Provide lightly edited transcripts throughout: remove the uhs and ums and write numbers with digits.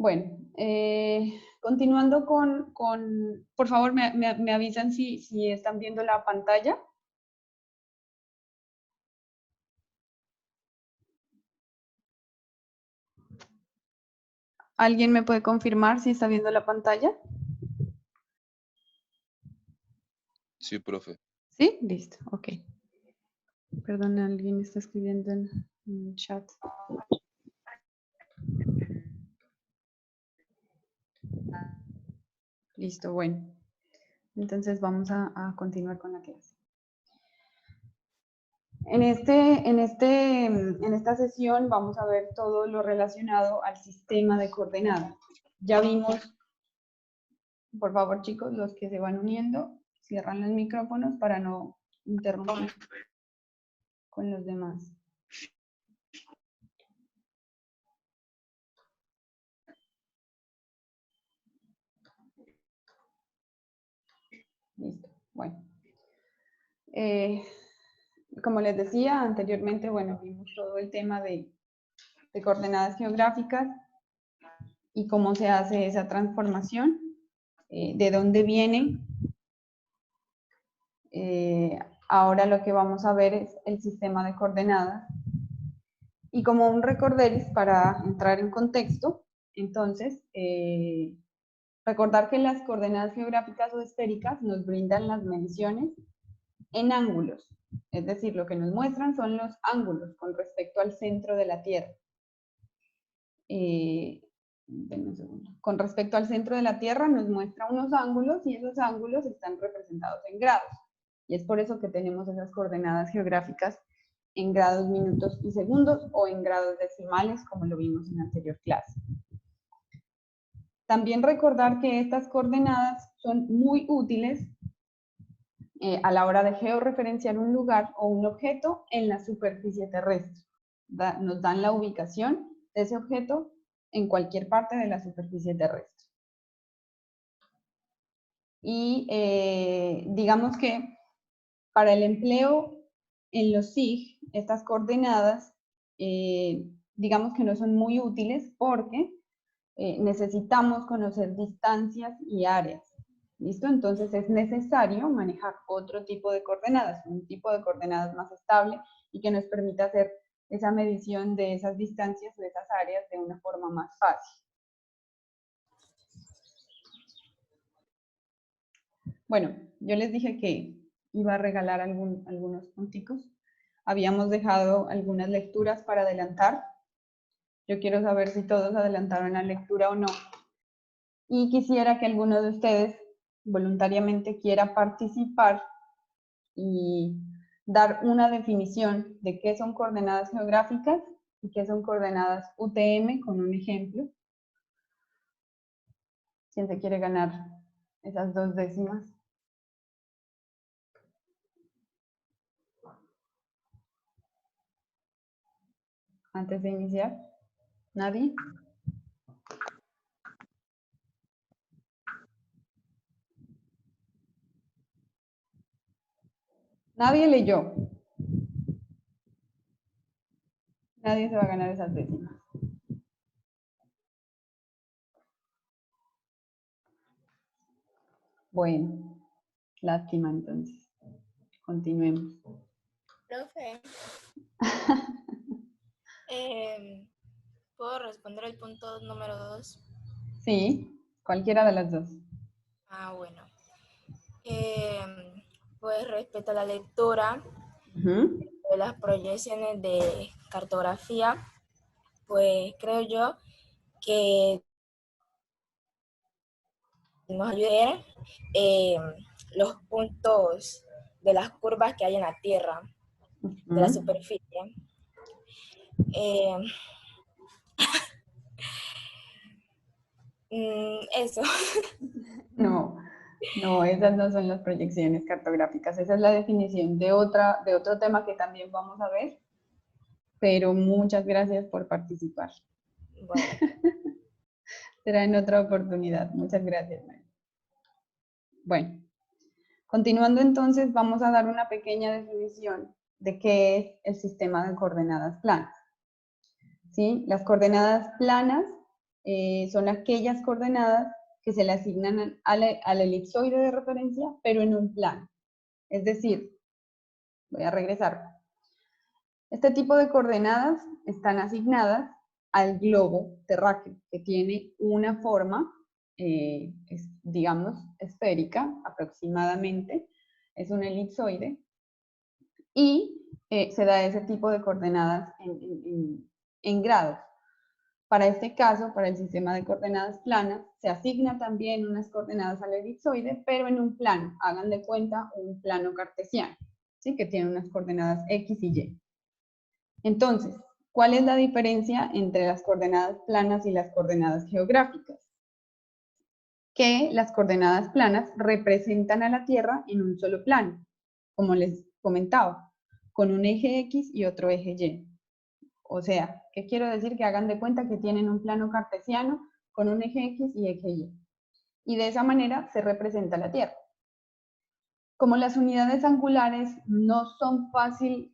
Bueno, continuando por favor, me avisan si están viendo la pantalla. ¿Alguien me puede confirmar si está viendo la pantalla? Sí, profe. ¿Sí? Listo, ok. Perdón, alguien está escribiendo en el chat. Listo, bueno. Entonces vamos a continuar con la clase. En esta sesión vamos a ver todo lo relacionado al sistema de coordenadas. Ya vimos, por favor chicos, los que se van uniendo, cierran los micrófonos para no interrumpir con los demás. Listo, bueno. Como les decía anteriormente, bueno, vimos todo el tema de coordenadas geográficas y cómo se hace esa transformación, de dónde vienen. Ahora lo que vamos a ver es el sistema de coordenadas. Y como un recorderis para entrar en contexto, entonces, recordar que las coordenadas geográficas o esféricas nos brindan las mediciones en ángulos. Es decir, lo que nos muestran son los ángulos con respecto al centro de la Tierra. Con respecto al centro de la Tierra nos muestra unos ángulos y esos ángulos están representados en grados. Y es por eso que tenemos esas coordenadas geográficas en grados, minutos y segundos o en grados decimales, como lo vimos en la anterior clase. También recordar que estas coordenadas son muy útiles a la hora de georreferenciar un lugar o un objeto en la superficie terrestre. Nos dan la ubicación de ese objeto en cualquier parte de la superficie terrestre. Y digamos que para el empleo en los SIG, estas coordenadas, digamos que no son muy útiles porque necesitamos conocer distancias y áreas. ¿Listo? Entonces es necesario manejar otro tipo de coordenadas, un tipo de coordenadas más estable y que nos permita hacer esa medición de esas distancias o de esas áreas de una forma más fácil. Bueno, yo les dije que iba a regalar algunos punticos. Habíamos dejado algunas lecturas para adelantar. Yo quiero saber si todos adelantaron la lectura o no. Y quisiera que alguno de ustedes voluntariamente quiera participar y dar una definición de qué son coordenadas geográficas y qué son coordenadas UTM con un ejemplo. ¿Quién se quiere ganar esas 2 décimas? Antes de iniciar, ¿nadie? Nadie leyó. Nadie se va a ganar esas décimas. Bueno, lástima entonces. Continuemos. Profe, ¿puedo responder el punto número 2? Sí, cualquiera de las dos. Ah, bueno. Pues respecto a la lectura de las proyecciones de cartografía, pues creo yo que nos ayudará los puntos de las curvas que hay en la Tierra, de la superficie. Eso. No, no, esas no son las proyecciones cartográficas. Esa es la definición de otro tema que también vamos a ver. Pero muchas gracias por participar. Bueno. Será en otra oportunidad. Muchas gracias, María. Bueno, continuando entonces, vamos a dar una pequeña definición de qué es el sistema de coordenadas planas. ¿Sí? Las coordenadas planas son aquellas coordenadas que se le asignan al elipsoide de referencia, pero en un plano. Es decir, voy a regresar. Este tipo de coordenadas están asignadas al globo terráqueo, que tiene una forma, digamos, esférica aproximadamente, es un elipsoide, y se da ese tipo de coordenadas en grados. Para este caso, para el sistema de coordenadas planas, se asigna también unas coordenadas al elipsoide, pero en un plano. Hagan de cuenta un plano cartesiano, ¿sí? Que tiene unas coordenadas X y Y. Entonces, ¿cuál es la diferencia entre las coordenadas planas y las coordenadas geográficas? Que las coordenadas planas representan a la Tierra en un solo plano, como les comentaba, con un eje X y otro eje Y. O sea, ¿qué quiero decir? Que hagan de cuenta que tienen un plano cartesiano con un eje X y eje Y. Y de esa manera se representa la Tierra. Como las unidades angulares no son fácil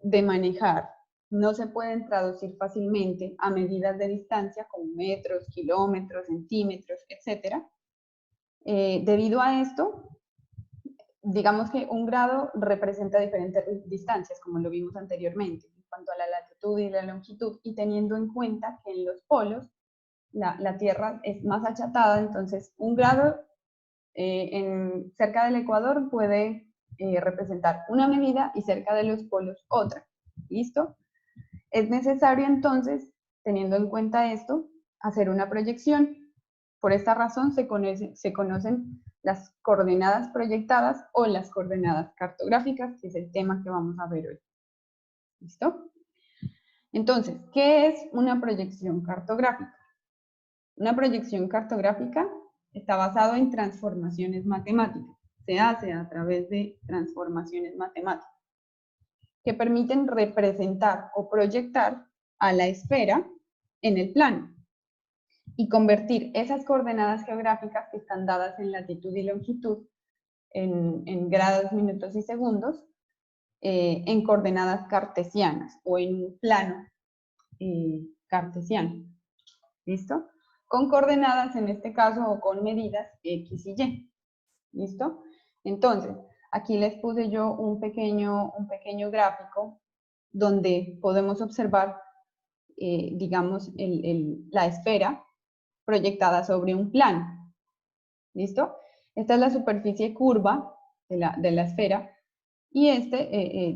de manejar, no se pueden traducir fácilmente a medidas de distancia como metros, kilómetros, centímetros, etc. Debido a esto, digamos que un grado representa diferentes distancias, como lo vimos anteriormente, en cuanto a la latitud y la longitud, y teniendo en cuenta que en los polos la Tierra es más achatada, entonces un grado cerca del ecuador puede representar una medida y cerca de los polos otra. ¿Listo? Es necesario entonces, teniendo en cuenta esto, hacer una proyección. Por esta razón se conocen las coordenadas proyectadas o las coordenadas cartográficas, que es el tema que vamos a ver hoy. ¿Listo? Entonces, ¿qué es una proyección cartográfica? Una proyección cartográfica está basado en transformaciones matemáticas. Se hace a través de transformaciones matemáticas que permiten representar o proyectar a la esfera en el plano y convertir esas coordenadas geográficas que están dadas en latitud y longitud, en grados, minutos y segundos, en coordenadas cartesianas o en un plano cartesiano. ¿Listo? Con coordenadas, en este caso, o con medidas X y Y. ¿Listo? Entonces, aquí les puse yo un pequeño gráfico donde podemos observar, digamos, la esfera proyectada sobre un plano. ¿Listo? Esta es la superficie curva de la esfera y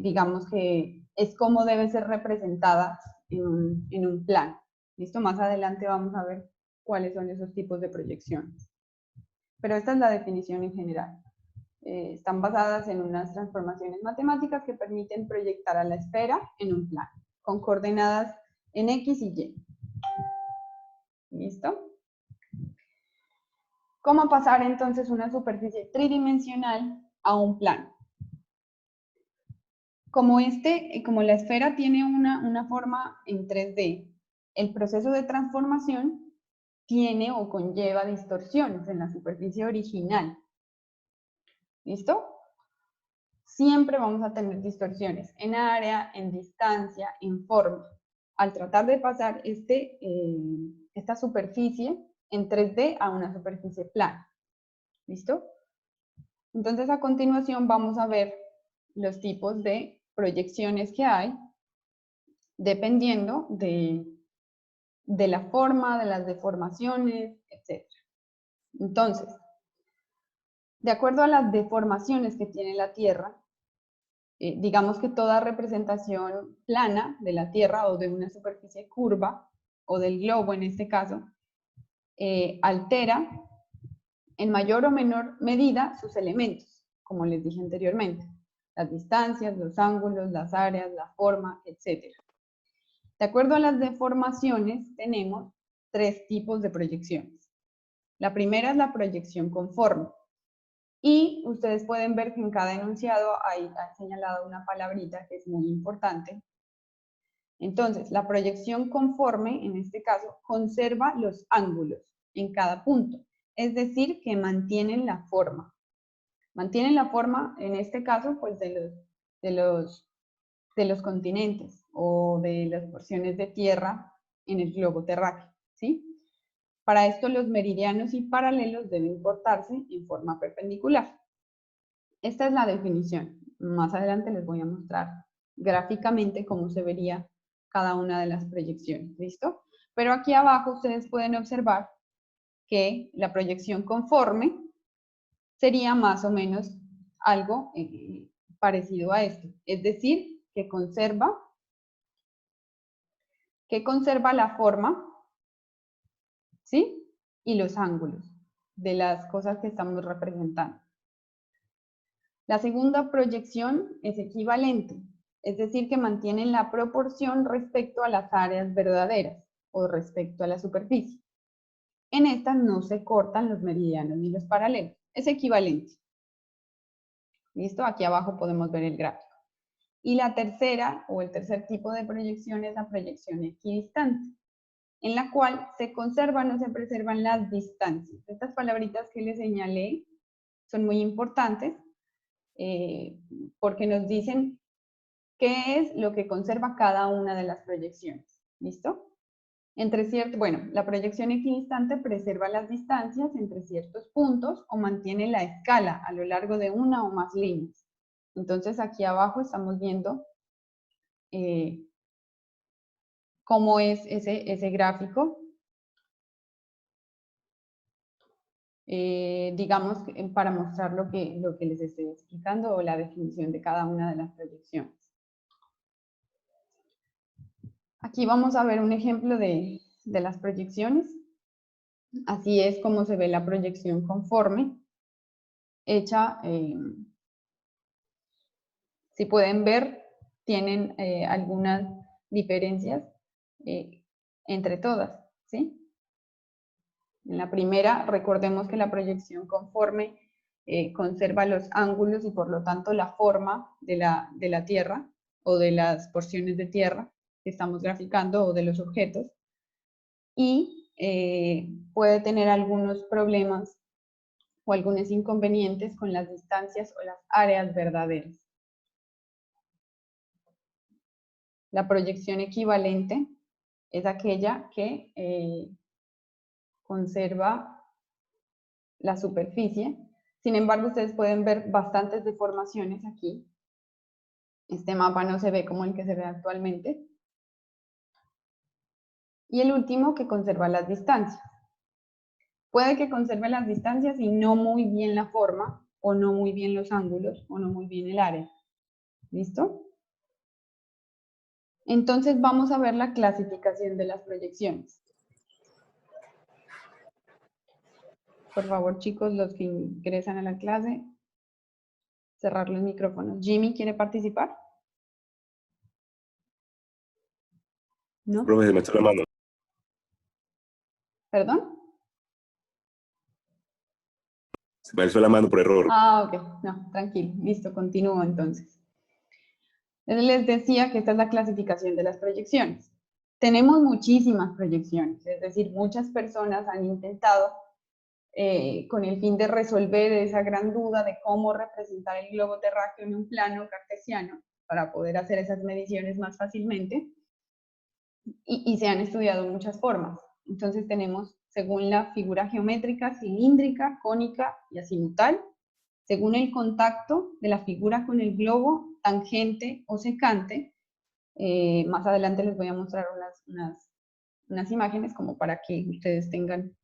digamos que es como debe ser representada en un plano. ¿Listo? Más adelante vamos a ver cuáles son esos tipos de proyecciones. Pero esta es la definición en general. Están basadas en unas transformaciones matemáticas que permiten proyectar a la esfera en un plano, con coordenadas en X y Y. ¿Listo? ¿Cómo pasar entonces una superficie tridimensional a un plano? Como la esfera tiene una forma en 3D, el proceso de transformación tiene o conlleva distorsiones en la superficie original. ¿Listo? Siempre vamos a tener distorsiones en área, en distancia, en forma. Al tratar de pasar esta superficie en 3D a una superficie plana. ¿Listo? Entonces, a continuación vamos a ver los tipos de proyecciones que hay dependiendo de la forma, de las deformaciones, etc. Entonces, de acuerdo a las deformaciones que tiene la Tierra, digamos que toda representación plana de la Tierra o de una superficie curva, o del globo en este caso, altera en mayor o menor medida sus elementos, como les dije anteriormente, las distancias, los ángulos, las áreas, la forma, etc. De acuerdo a las deformaciones, tenemos 3 tipos de proyecciones. La primera es la proyección conforme. Y ustedes pueden ver que en cada enunciado hay señalado una palabrita que es muy importante. Entonces, la proyección conforme, en este caso, conserva los ángulos en cada punto, es decir, que mantienen la forma. Mantienen la forma, en este caso, pues de los continentes o de las porciones de tierra en el globo terráqueo, ¿sí? Para esto los meridianos y paralelos deben cortarse en forma perpendicular. Esta es la definición. Más adelante les voy a mostrar gráficamente cómo se vería cada una de las proyecciones, ¿listo? Pero aquí abajo ustedes pueden observar que la proyección conforme sería más o menos algo parecido a esto. Es decir, que conserva la forma, ¿sí? Y los ángulos de las cosas que estamos representando. La segunda proyección es equivalente, es decir, que mantienen la proporción respecto a las áreas verdaderas o respecto a la superficie. En estas no se cortan los meridianos ni los paralelos, es equivalente. ¿Listo? Aquí abajo podemos ver el gráfico. Y la tercera o el tercer tipo de proyección es la proyección equidistante, en la cual se conservan o se preservan las distancias. Estas palabritas que les señalé son muy importantes porque nos dicen qué es lo que conserva cada una de las proyecciones. ¿Listo? La proyección equidistante preserva las distancias entre ciertos puntos o mantiene la escala a lo largo de una o más líneas. Entonces aquí abajo estamos viendo cómo es ese gráfico. Digamos, para mostrar lo que les estoy explicando o la definición de cada una de las proyecciones. Aquí vamos a ver un ejemplo de las proyecciones. Así es como se ve la proyección conforme, hecha, si pueden ver, tienen algunas diferencias entre todas, ¿sí? En la primera, recordemos que la proyección conforme conserva los ángulos y por lo tanto la forma de la Tierra o de las porciones de tierra que estamos graficando o de los objetos. Y puede tener algunos problemas o algunos inconvenientes con las distancias o las áreas verdaderas. La proyección equivalente es aquella que conserva la superficie. Sin embargo, ustedes pueden ver bastantes deformaciones aquí. Este mapa no se ve como el que se ve actualmente. Y el último, que conserva las distancias. Puede que conserve las distancias y no muy bien la forma, o no muy bien los ángulos, o no muy bien el área. ¿Listo? Entonces vamos a ver la clasificación de las proyecciones. Por favor, chicos, los que ingresan a la clase, cerrar los micrófonos. ¿Jimmy quiere participar? ¿No? Profe, me echó la mano. ¿Perdón? Se me alzó la mano por error. Ah, ok. No, tranquilo. Listo, continúo entonces. Les decía que esta es la clasificación de las proyecciones. Tenemos muchísimas proyecciones, es decir, muchas personas han intentado con el fin de resolver esa gran duda de cómo representar el globo terráqueo en un plano cartesiano para poder hacer esas mediciones más fácilmente, y se han estudiado muchas formas. Entonces tenemos, según la figura geométrica, cilíndrica, cónica y azimutal, según el contacto de la figura con el globo, tangente o secante. Más adelante les voy a mostrar unas imágenes como para que ustedes tengan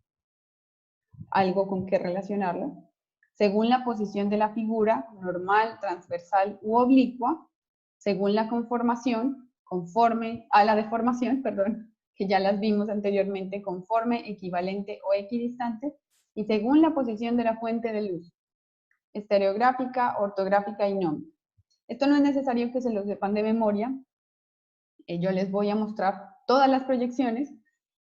algo con qué relacionarlo. Según la posición de la figura, normal, transversal u oblicua, según la conformación, conforme a la deformación, perdón, que ya las vimos anteriormente, conforme, equivalente o equidistante, y según la posición de la fuente de luz, estereográfica, ortográfica y no. Esto no es necesario que se lo sepan de memoria. Yo les voy a mostrar todas las proyecciones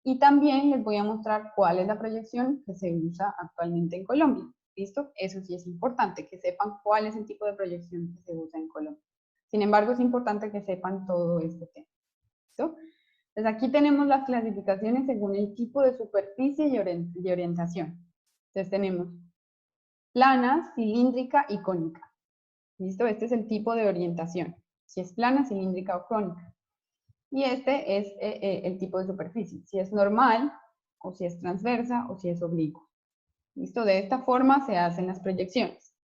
y también les voy a mostrar cuál es la proyección que se usa actualmente en Colombia. ¿Listo? Eso sí es importante, que sepan cuál es el tipo de proyección que se usa en Colombia. Sin embargo, es importante que sepan todo este tema. ¿Listo? Entonces aquí tenemos las clasificaciones según el tipo de superficie y orientación. Entonces tenemos plana, cilíndrica y cónica. ¿Listo? Este es el tipo de orientación. Si es plana, cilíndrica o cónica. Y este es el tipo de superficie. Si es normal, o si es transversa, o si es oblicua. ¿Listo? De esta forma se hacen las proyecciones.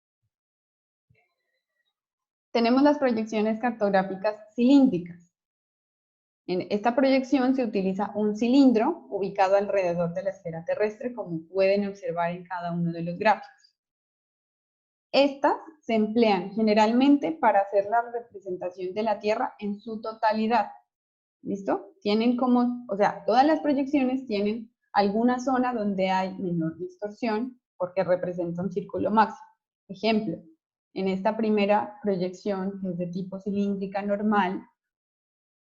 Tenemos las proyecciones cartográficas cilíndricas. En esta proyección se utiliza un cilindro ubicado alrededor de la esfera terrestre, como pueden observar en cada uno de los gráficos. Estas se emplean generalmente para hacer la representación de la Tierra en su totalidad. ¿Listo? Tienen como, o sea, todas las proyecciones tienen alguna zona donde hay menor distorsión porque representa un círculo máximo. Ejemplo, en esta primera proyección, que es de tipo cilíndrica normal,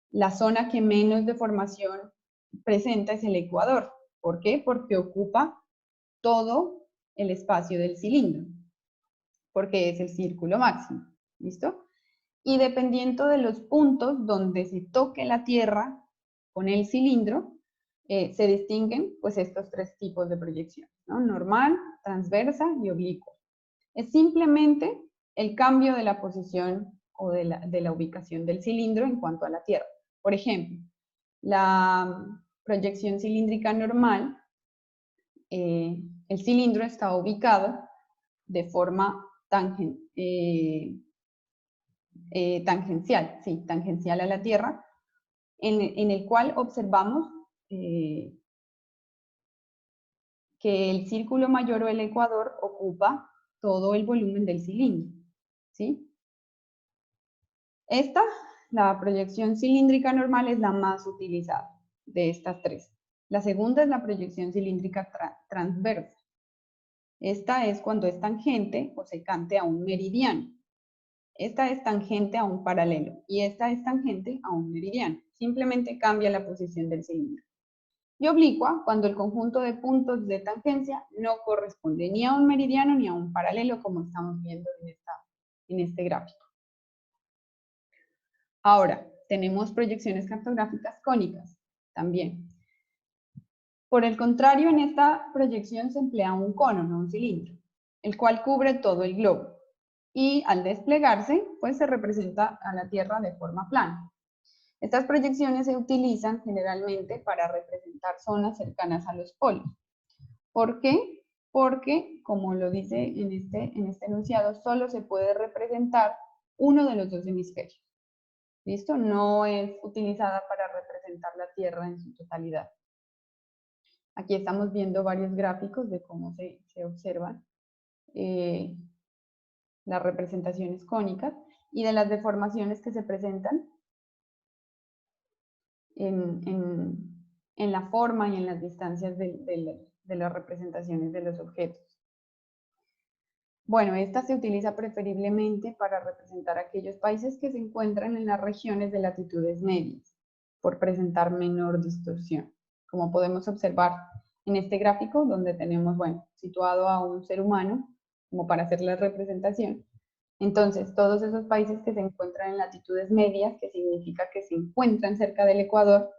la zona que menos deformación presenta es el ecuador. ¿Por qué? Porque ocupa todo el espacio del cilindro, porque es el círculo máximo. ¿Listo? Y dependiendo de los puntos donde se toque la Tierra con el cilindro, se distinguen pues estos tres tipos de proyección, ¿no? Normal, transversa y oblicua. Es simplemente el cambio de la posición o de la ubicación del cilindro en cuanto a la Tierra. Por ejemplo, la proyección cilíndrica normal, el cilindro está ubicado de forma tangencial a la Tierra, en el cual observamos que el círculo mayor o el ecuador ocupa todo el volumen del cilindro, ¿sí? Esta, la proyección cilíndrica normal, es la más utilizada de estas tres. La segunda es la proyección cilíndrica transversa. Esta es cuando es tangente o secante a un meridiano. Esta es tangente a un paralelo y esta es tangente a un meridiano. Simplemente cambia la posición del cilindro. Y oblicua cuando el conjunto de puntos de tangencia no corresponde ni a un meridiano ni a un paralelo, como estamos viendo en este gráfico. Ahora, tenemos proyecciones cartográficas cónicas también. Por el contrario, en esta proyección se emplea un cono, no un cilindro, el cual cubre todo el globo. Y al desplegarse, pues se representa a la Tierra de forma plana. Estas proyecciones se utilizan generalmente para representar zonas cercanas a los polos. ¿Por qué? Porque, como lo dice en este enunciado, solo se puede representar uno de los dos hemisferios. ¿Listo? No es utilizada para representar la Tierra en su totalidad. Aquí estamos viendo varios gráficos de cómo se observan las representaciones cónicas y de las deformaciones que se presentan en la forma y en las distancias de las representaciones de los objetos. Bueno, esta se utiliza preferiblemente para representar aquellos países que se encuentran en las regiones de latitudes medias, por presentar menor distorsión. Como podemos observar en este gráfico, donde tenemos, bueno, situado a un ser humano, como para hacer la representación. Entonces, todos esos países que se encuentran en latitudes medias, que significa que se encuentran cerca del Ecuador,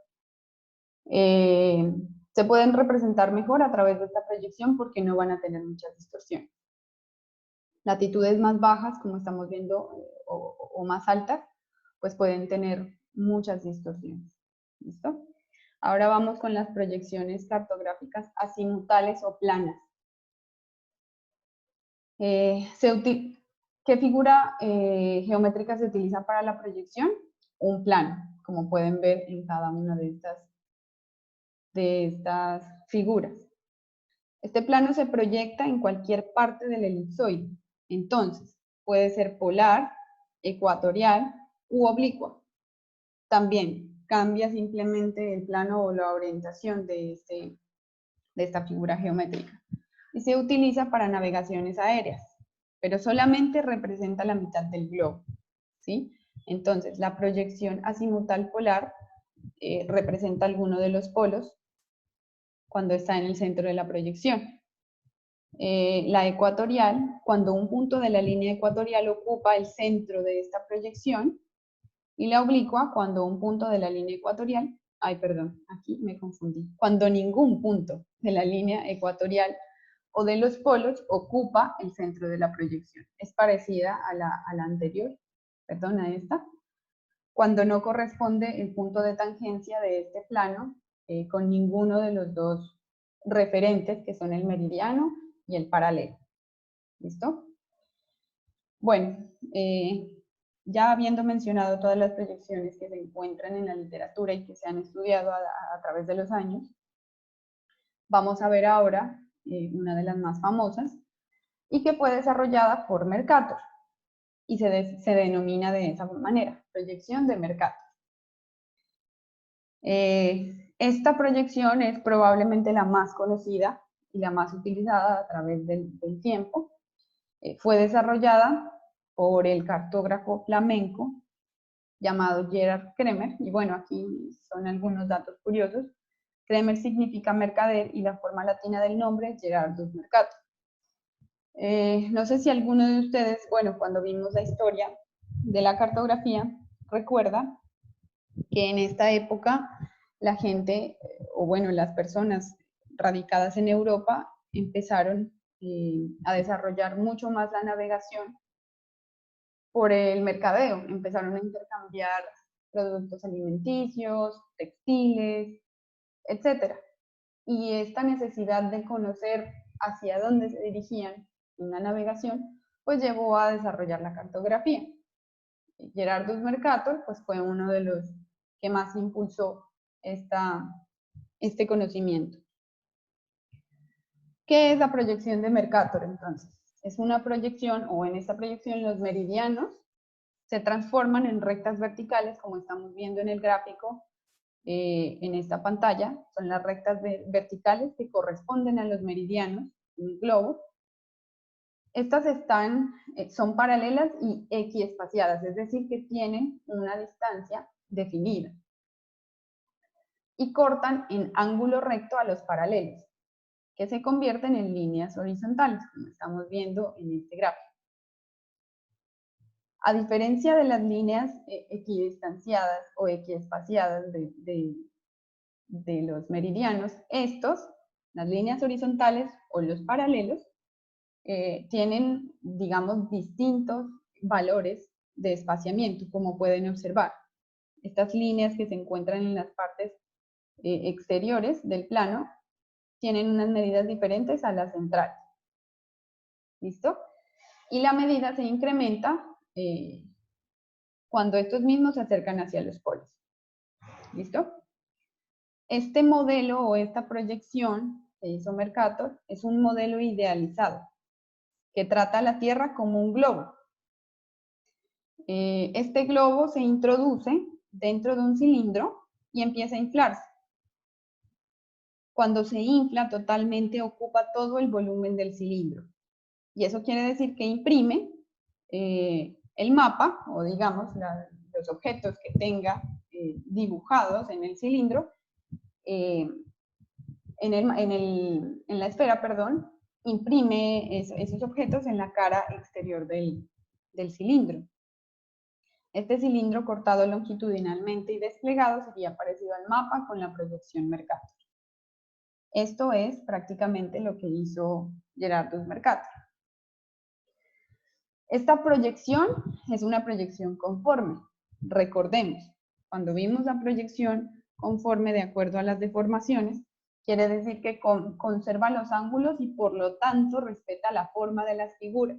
se pueden representar mejor a través de esta proyección porque no van a tener muchas distorsiones. Latitudes más bajas, como estamos viendo, o más altas, pues pueden tener muchas distorsiones. ¿Listo? Ahora vamos con las proyecciones cartográficas azimutales o planas. ¿Qué figura geométrica se utiliza para la proyección? Un plano, como pueden ver en cada una de estas figuras. Este plano se proyecta en cualquier parte del elipsoide. Entonces, puede ser polar, ecuatorial u oblicua. También cambia simplemente el plano o la orientación de esta figura geométrica. Y se utiliza para navegaciones aéreas, pero solamente representa la mitad del globo, ¿sí? Entonces, la proyección azimutal polar representa alguno de los polos cuando está en el centro de la proyección. La ecuatorial, cuando un punto de la línea ecuatorial ocupa el centro de esta proyección, y la oblicua, cuando un punto de la línea ecuatorial, aquí me confundí, cuando ningún punto de la línea ecuatorial o de los polos ocupa el centro de la proyección. Es parecida a la anterior, a esta, cuando no corresponde el punto de tangencia de este plano con ninguno de los dos referentes, que son el meridiano y el paralelo. ¿Listo? Bueno, ya habiendo mencionado todas las proyecciones que se encuentran en la literatura y que se han estudiado a través de los años, vamos a ver ahora una de las más famosas y que fue desarrollada por Mercator y se denomina de esa manera, proyección de Mercator. Esta proyección es probablemente la más conocida y la más utilizada a través del tiempo. Fue desarrollada por el cartógrafo flamenco llamado Gerard Kremer, y bueno, aquí son algunos datos curiosos. Kremer significa mercader y la forma latina del nombre es Gerardus Mercator. No sé si alguno de ustedes, bueno, cuando vimos la historia de la cartografía, recuerda que en esta época la gente, o bueno, las personas radicadas en Europa empezaron a desarrollar mucho más la navegación por el mercadeo. Empezaron a intercambiar productos alimenticios, textiles, etc. Y esta necesidad de conocer hacia dónde se dirigían en la navegación, pues llevó a desarrollar la cartografía. Gerardus Mercator pues fue uno de los que más impulsó este conocimiento. ¿Qué es la proyección de Mercator entonces? Es una proyección, o en esta proyección los meridianos se transforman en rectas verticales, como estamos viendo en el gráfico en esta pantalla. Son las rectas verticales que corresponden a los meridianos en el globo. Estas son paralelas y equiespaciadas, es decir, que tienen una distancia definida. Y cortan en ángulo recto a los paralelos, que se convierten en líneas horizontales, como estamos viendo en este gráfico. A diferencia de las líneas equidistanciadas o equiespaciadas de los meridianos, las líneas horizontales o los paralelos, tienen, digamos, distintos valores de espaciamiento, como pueden observar. Estas líneas que se encuentran en las partes exteriores del plano tienen unas medidas diferentes a las centrales. ¿Listo? Y la medida se incrementa cuando estos mismos se acercan hacia los polos. ¿Listo? Este modelo o esta proyección que hizo Mercator es un modelo idealizado que trata a la Tierra como un globo. Este globo se introduce dentro de un cilindro y empieza a inflarse. Cuando se infla totalmente ocupa todo el volumen del cilindro. Y eso quiere decir que imprime el mapa, o digamos los objetos que tenga dibujados en el cilindro, en la esfera, perdón, imprime esos objetos en la cara exterior del cilindro. Este cilindro cortado longitudinalmente y desplegado sería parecido al mapa con la proyección Mercator. Esto es prácticamente lo que hizo Gerardus Mercator. Esta proyección es una proyección conforme. Recordemos, cuando vimos la proyección conforme de acuerdo a las deformaciones, quiere decir que conserva los ángulos y por lo tanto respeta la forma de las figuras.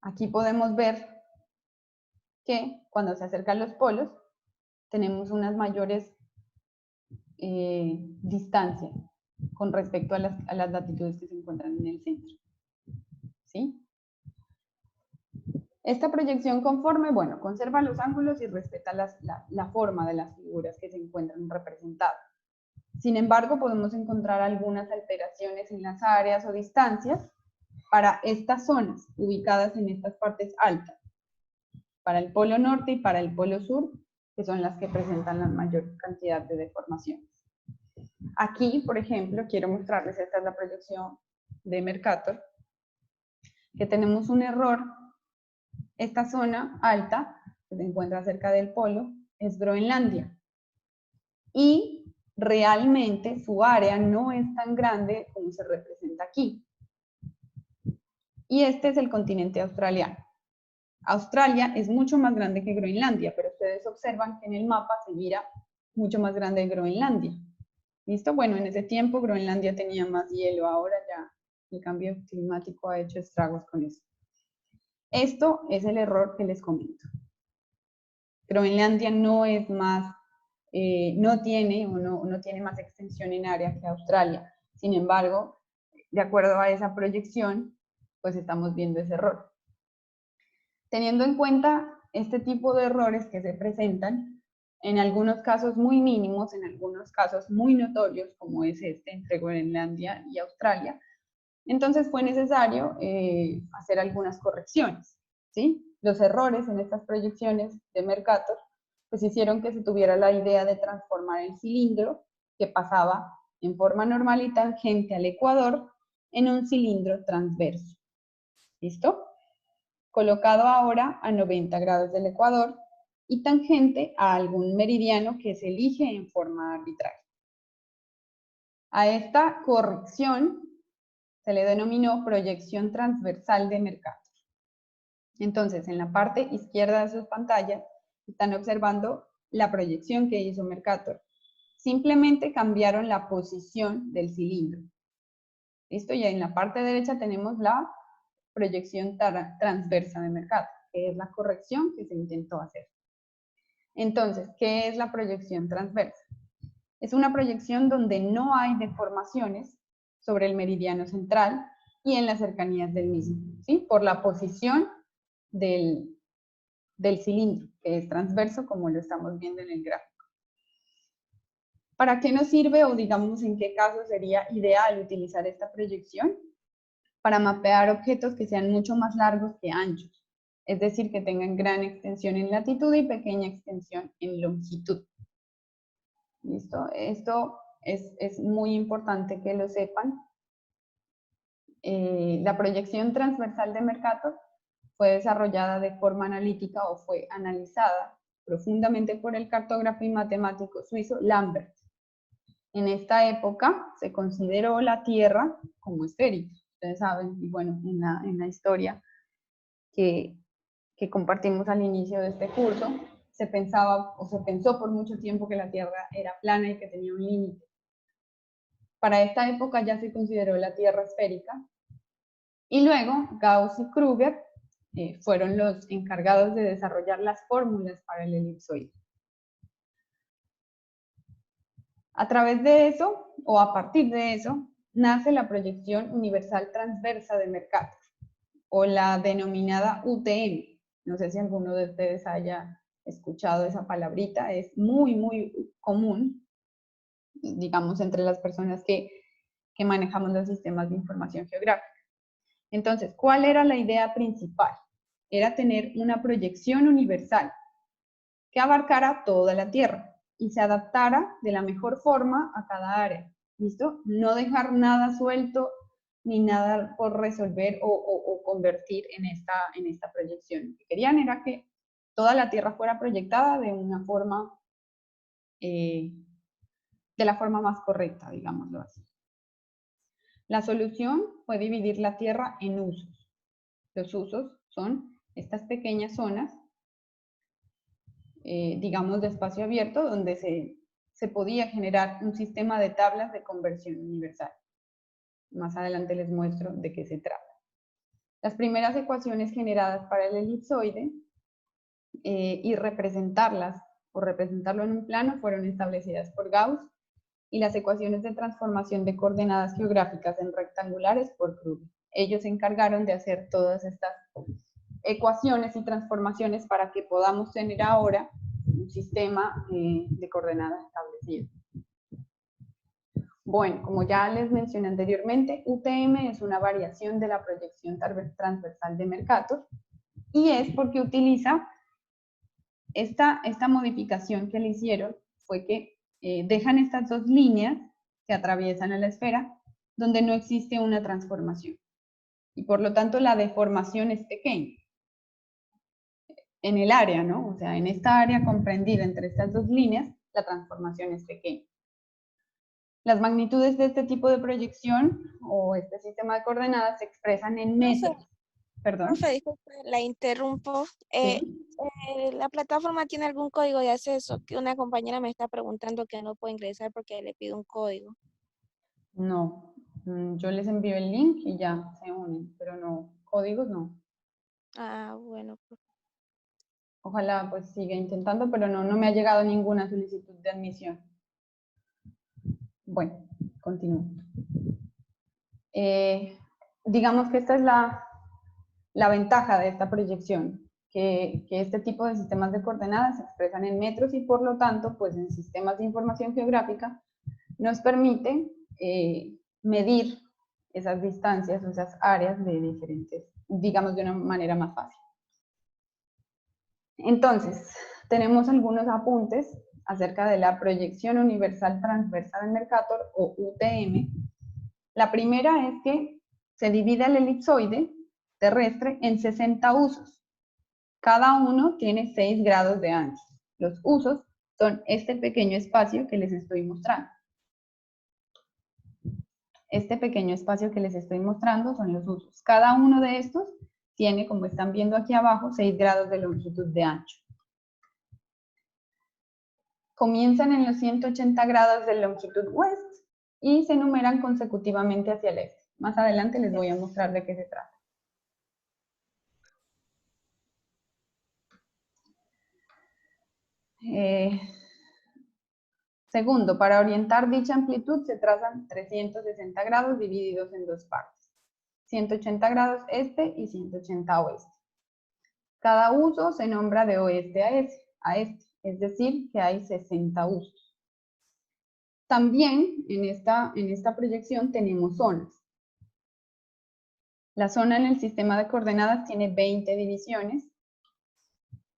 Aquí podemos ver que cuando se acercan los polos tenemos unas mayores distancias con respecto a las latitudes que se encuentran en el centro. ¿Sí? Esta proyección conforme, bueno, conserva los ángulos y respeta la forma de las figuras que se encuentran representadas. Sin embargo, podemos encontrar algunas alteraciones en las áreas o distancias para estas zonas ubicadas en estas partes altas, para el polo norte y para el polo sur, que son las que presentan la mayor cantidad de deformaciones. Aquí, por ejemplo, quiero mostrarles, esta es la proyección de Mercator, que tenemos un error. Esta zona alta, que se encuentra cerca del polo, es Groenlandia. Y realmente su área no es tan grande como se representa aquí. Y este es el continente australiano. Australia es mucho más grande que Groenlandia, pero ustedes observan que en el mapa se mira mucho más grande Groenlandia. ¿Listo? Bueno, en ese tiempo Groenlandia tenía más hielo, ahora ya el cambio climático ha hecho estragos con eso. Esto es el error que les comento. Groenlandia no es más, no tiene más extensión en área que Australia. Sin embargo, de acuerdo a esa proyección, pues estamos viendo ese error. Teniendo en cuenta este tipo de errores que se presentan, en algunos casos muy mínimos, en algunos casos muy notorios, como es este entre Groenlandia y Australia, entonces fue necesario hacer algunas correcciones, ¿sí? Los errores en estas proyecciones de Mercator pues hicieron que se tuviera la idea de transformar el cilindro que pasaba en forma normal y tangente al ecuador en un cilindro transverso. ¿Listo? Colocado ahora a 90 grados del ecuador y tangente a algún meridiano que se elige en forma arbitraria. A esta corrección se le denominó proyección transversal de Mercator. Entonces, en la parte izquierda de sus pantallas están observando la proyección que hizo Mercator. Simplemente cambiaron la posición del cilindro. ¿Listo? Y en la parte derecha tenemos la proyección transversa de Mercator, que es la corrección que se intentó hacer. Entonces, ¿qué es la proyección transversa? Es una proyección donde no hay deformaciones sobre el meridiano central y en las cercanías del mismo, ¿sí? Por la posición del cilindro, que es transverso, como lo estamos viendo en el gráfico. ¿Para qué nos sirve o digamos en qué caso sería ideal utilizar esta proyección? Para mapear objetos que sean mucho más largos que anchos, es decir, que tengan gran extensión en latitud y pequeña extensión en longitud. ¿Listo? Esto es muy importante que lo sepan. La proyección transversal de Mercator fue desarrollada de forma analítica o fue analizada profundamente por el cartógrafo y matemático suizo Lambert. En esta época se consideró la Tierra como esférica. Ustedes saben, y bueno, en la historia que compartimos al inicio de este curso, se pensaba o se pensó por mucho tiempo que la Tierra era plana y que tenía un límite. Para esta época ya se consideró la Tierra esférica y luego Gauss y Krüger fueron los encargados de desarrollar las fórmulas para el elipsoide. A través de eso, o a partir de eso, nace la proyección universal transversa de Mercator, o la denominada UTM. No sé si alguno de ustedes haya escuchado esa palabrita, es muy, muy común, digamos, entre las personas que manejamos los sistemas de información geográfica. Entonces, ¿cuál era la idea principal? Era tener una proyección universal que abarcara toda la Tierra y se adaptara de la mejor forma a cada área. ¿Listo? No dejar nada suelto ni nada por resolver o convertir en esta proyección. Lo que querían era que toda la Tierra fuera proyectada de una forma, de la forma más correcta, digámoslo así. La solución fue dividir la Tierra en usos. Los usos son estas pequeñas zonas, digamos, de espacio abierto, donde se podía generar un sistema de tablas de conversión universal. Más adelante les muestro de qué se trata. Las primeras ecuaciones generadas para el elipsoide y representarlas o representarlo en un plano fueron establecidas por Gauss y las ecuaciones de transformación de coordenadas geográficas en rectangulares por Krüger. Ellos se encargaron de hacer todas estas ecuaciones y transformaciones para que podamos tener ahora un sistema de coordenadas establecido. Bueno, como ya les mencioné anteriormente, UTM es una variación de la proyección transversal de Mercator y es porque utiliza esta modificación que le hicieron fue que dejan estas dos líneas que atraviesan a la esfera donde no existe una transformación y por lo tanto la deformación es pequeña en el área, ¿no? O sea, en esta área comprendida entre estas dos líneas, la transformación es pequeña. Las magnitudes de este tipo de proyección o este sistema de coordenadas se expresan en metros. Perdón. Profe, disculpe, la interrumpo. Sí. la plataforma tiene algún código de acceso, que una compañera me está preguntando que no puede ingresar porque le pido un código. No, yo les envío el link y ya se unen, pero no, códigos no. Ah, bueno. Ojalá pues siga intentando, pero no me ha llegado ninguna solicitud de admisión. Bueno, continúo. Digamos que esta es la ventaja de esta proyección, que este tipo de sistemas de coordenadas se expresan en metros y por lo tanto, pues en sistemas de información geográfica, nos permite medir esas distancias o esas áreas de diferentes, digamos de una manera más fácil. Entonces, tenemos algunos apuntes acerca de la proyección universal transversa de Mercator o UTM. La primera es que se divide el elipsoide terrestre en 60 usos. Cada uno tiene 6 grados de ancho. Los usos son este pequeño espacio que les estoy mostrando. Este pequeño espacio que les estoy mostrando son los usos. Cada uno de estos tiene, como están viendo aquí abajo, 6 grados de longitud de ancho. Comienzan en los 180 grados de longitud west y se enumeran consecutivamente hacia el este. Más adelante les voy a mostrar de qué se trata. Segundo, para orientar dicha amplitud se trazan 360 grados divididos en dos partes. 180 grados este y 180 oeste. Cada uso se nombra de oeste a este, es decir, que hay 60 usos. También en esta proyección tenemos zonas. La zona en el sistema de coordenadas tiene 20 divisiones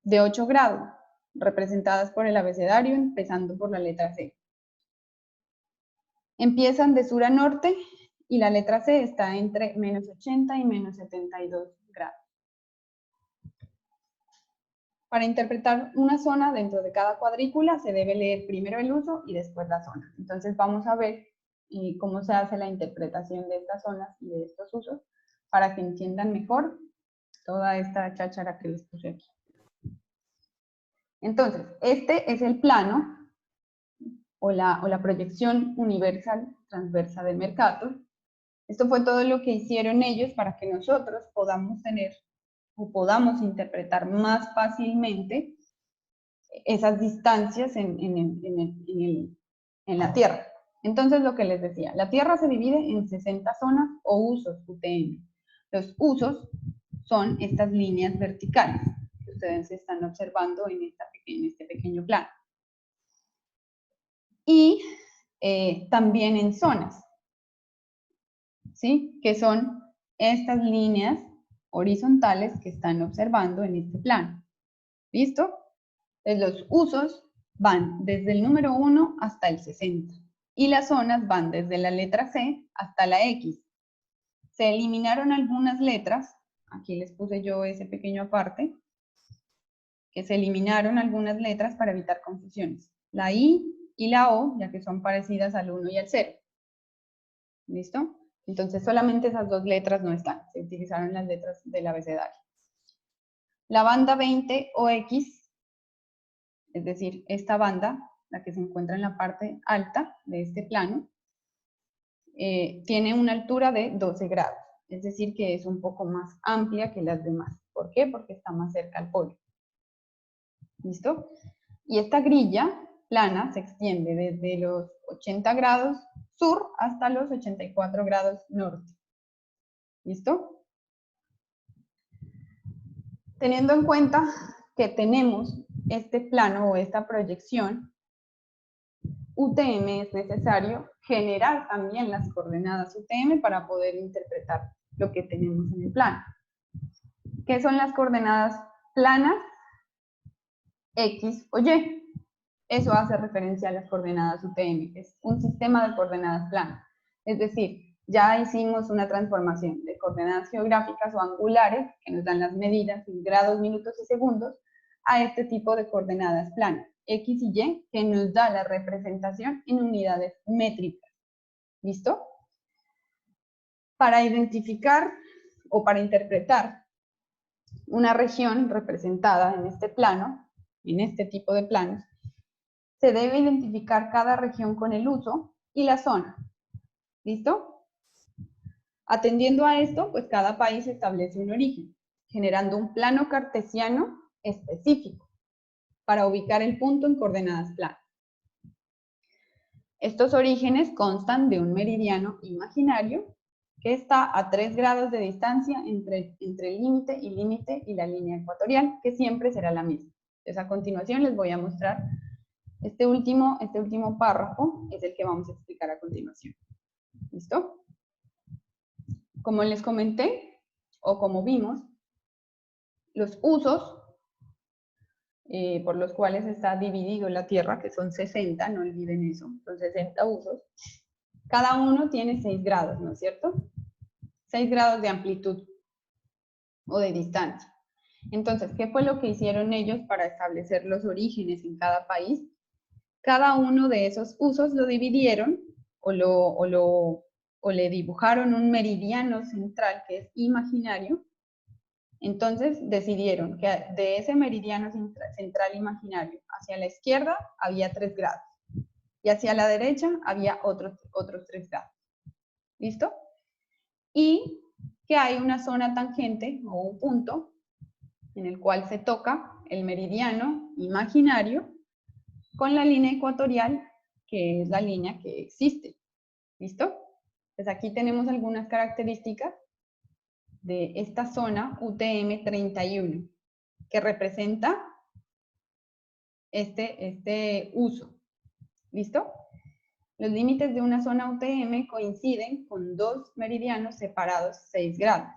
de 8 grados, representadas por el abecedario, empezando por la letra C. Empiezan de sur a norte y la letra C está entre menos 80 y menos 72 grados. Para interpretar una zona dentro de cada cuadrícula se debe leer primero el uso y después la zona. Entonces vamos a ver cómo se hace la interpretación de estas zonas y de estos usos para que entiendan mejor toda esta cháchara que les puse aquí. Entonces, este es el plano o la proyección universal transversa del Mercator. Esto fue todo lo que hicieron ellos para que nosotros podamos tener o podamos interpretar más fácilmente esas distancias en la Tierra. Entonces, lo que les decía, la Tierra se divide en 60 zonas o usos UTM. Los usos son estas líneas verticales que ustedes están observando en este pequeño plano. Y también en zonas, ¿sí? Que son estas líneas horizontales que están observando en este plano. ¿Listo? Entonces, los usos van desde el número 1 hasta el 60. Y las zonas van desde la letra C hasta la X. Se eliminaron algunas letras, aquí les puse yo ese pequeño aparte, que se eliminaron algunas letras para evitar confusiones. La I y la O, ya que son parecidas al 1 y al 0. ¿Listo? Entonces solamente esas dos letras no están, se utilizaron las letras del abecedario. La banda 20 o X, es decir, esta banda, la que se encuentra en la parte alta de este plano, tiene una altura de 12 grados, es decir, que es un poco más amplia que las demás. ¿Por qué? Porque está más cerca al polo. ¿Listo? Y esta grilla plana se extiende desde los 80 grados sur hasta los 84 grados norte. ¿Listo? Teniendo en cuenta que tenemos este plano o esta proyección, UTM es necesario generar también las coordenadas UTM para poder interpretar lo que tenemos en el plano. ¿Qué son las coordenadas planas? X o Y. Eso hace referencia a las coordenadas UTM, que es un sistema de coordenadas planas. Es decir, ya hicimos una transformación de coordenadas geográficas o angulares, que nos dan las medidas en grados, minutos y segundos, a este tipo de coordenadas planas, X y Y, que nos da la representación en unidades métricas. ¿Listo? Para identificar o para interpretar una región representada en este plano, en este tipo de planos, se debe identificar cada región con el uso y la zona. ¿Listo? Atendiendo a esto, pues cada país establece un origen, generando un plano cartesiano específico para ubicar el punto en coordenadas planas. Estos orígenes constan de un meridiano imaginario que está a 3 grados de distancia entre el límite y la línea ecuatorial, que siempre será la misma. Entonces, a continuación les voy a mostrar este último párrafo, es el que vamos a explicar a continuación. ¿Listo? Como les comenté, o como vimos, los usos por los cuales está dividido la Tierra, que son 60, no olviden eso, son 60 usos, cada uno tiene 6 grados, ¿no es cierto? 6 grados de amplitud o de distancia. Entonces, ¿qué fue lo que hicieron ellos para establecer los orígenes en cada país? Cada uno de esos usos lo dividieron o le dibujaron un meridiano central que es imaginario. Entonces decidieron que de ese meridiano central imaginario hacia la izquierda había 3 grados y hacia la derecha había otros 3 grados. ¿Listo? Y que hay una zona tangente o un punto en el cual se toca el meridiano imaginario con la línea ecuatorial, que es la línea que existe. ¿Listo? Pues aquí tenemos algunas características de esta zona UTM 31, que representa este uso. ¿Listo? Los límites de una zona UTM coinciden con 2 meridianos separados 6 grados.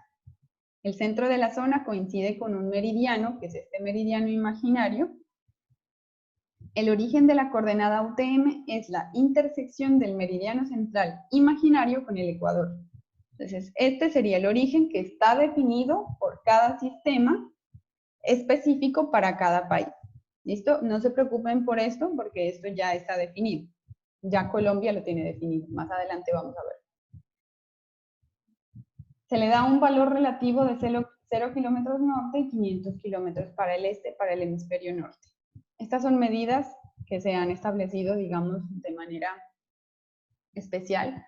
El centro de la zona coincide con un meridiano, que es este meridiano imaginario. El origen de la coordenada UTM es la intersección del meridiano central imaginario con el ecuador. Entonces, este sería el origen que está definido por cada sistema específico para cada país. ¿Listo? No se preocupen por esto, porque esto ya está definido. Ya Colombia lo tiene definido. Más adelante vamos a ver. Se le da un valor relativo de 0 kilómetros norte y 500 kilómetros para el este, para el hemisferio norte. Estas son medidas que se han establecido, digamos, de manera especial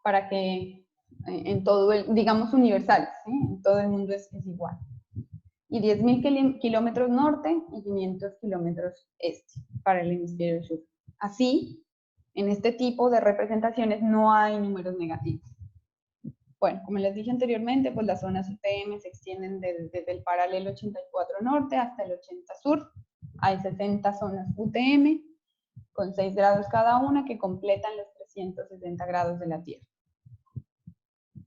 para que en todo el, digamos, universal, ¿sí? En todo el mundo es igual. Y 10.000 kilómetros norte y 500 kilómetros este para el hemisferio sur. Así, en este tipo de representaciones no hay números negativos. Bueno, como les dije anteriormente, pues las zonas UTM se extienden desde el paralelo 84 norte hasta el 80 sur. Hay 60 zonas UTM con 6 grados cada una que completan los 360 grados de la Tierra.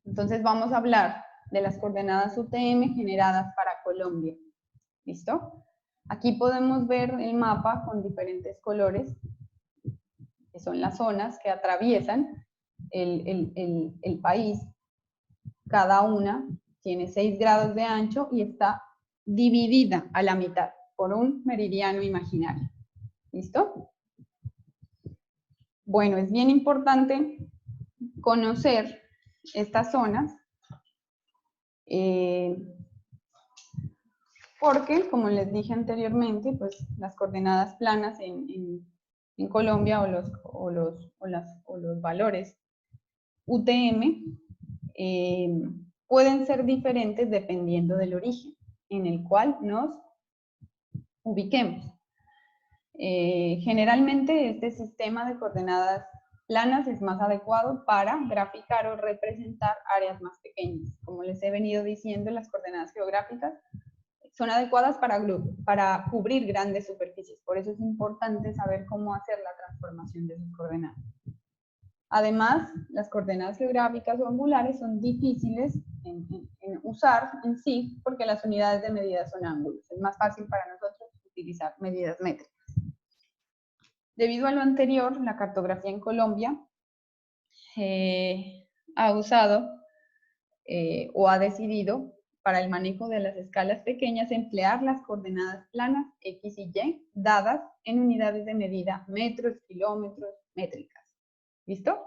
Entonces vamos a hablar de las coordenadas UTM generadas para Colombia. ¿Listo? Aquí podemos ver el mapa con diferentes colores, que son las zonas que atraviesan el país. Cada una tiene 6 grados de ancho y está dividida a la mitad por un meridiano imaginario. ¿Listo? Bueno, es bien importante conocer estas zonas porque, como les dije anteriormente, pues las coordenadas planas en Colombia o los valores UTM pueden ser diferentes dependiendo del origen en el cual nos ubiquemos. Generalmente este sistema de coordenadas planas es más adecuado para graficar o representar áreas más pequeñas. Como les he venido diciendo, las coordenadas geográficas son adecuadas para cubrir grandes superficies. Por eso es importante saber cómo hacer la transformación de sus coordenadas. Además, las coordenadas geográficas o angulares son difíciles en usar en sí porque las unidades de medida son ángulos. Es más fácil para nosotros utilizar medidas métricas. Debido a lo anterior, la cartografía en Colombia ha usado o ha decidido para el manejo de las escalas pequeñas emplear las coordenadas planas X y Y dadas en unidades de medida metros, kilómetros, métricas. ¿Listo?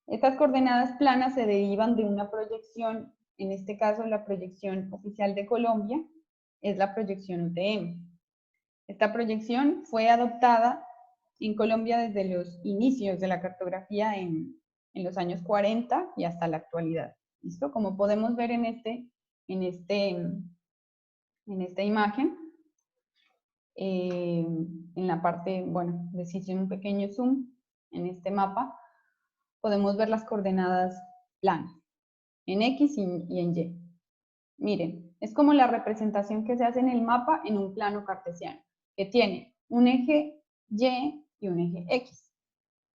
Estas coordenadas planas se derivan de una proyección en este caso la proyección oficial de Colombia es la proyección UTM. Esta proyección fue adoptada en Colombia desde los inicios de la cartografía en los años 40 y hasta la actualidad. ¿Listo? Como podemos ver en esta imagen, en la parte, bueno, les hice un pequeño zoom en este mapa, podemos ver las coordenadas planas, en X y en Y. Miren, es como la representación que se hace en el mapa en un plano cartesiano, que tiene un eje Y y un eje X.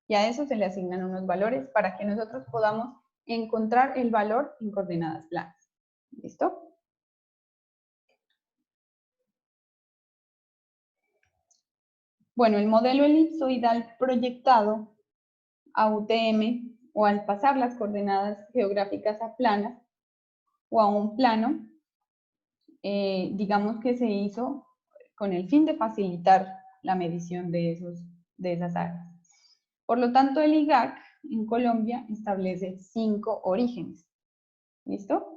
Y a eso se le asignan unos valores para que nosotros podamos encontrar el valor en coordenadas planas. ¿Listo? Bueno, el modelo elipsoidal proyectado a UTM o al pasar las coordenadas geográficas a planas o a un plano, digamos que se hizo con el fin de facilitar la medición de esas áreas. Por lo tanto, el IGAC en Colombia establece 5 orígenes. ¿Listo?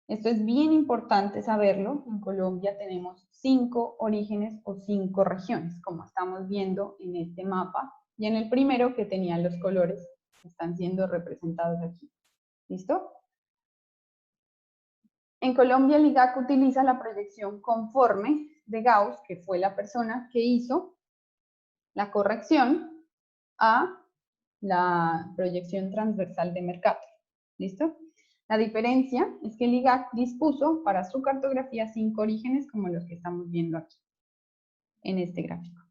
Esto es bien importante saberlo. En Colombia tenemos 5 orígenes o 5 regiones, como estamos viendo en este mapa, y en el primero que tenían los colores que están siendo representados aquí. ¿Listo? En Colombia el IGAC utiliza la proyección conforme de Gauss, que fue la persona que hizo la corrección a la proyección transversal de Mercator. ¿Listo? La diferencia es que el IGAC dispuso para su cartografía 5 orígenes como los que estamos viendo aquí, en este gráfico.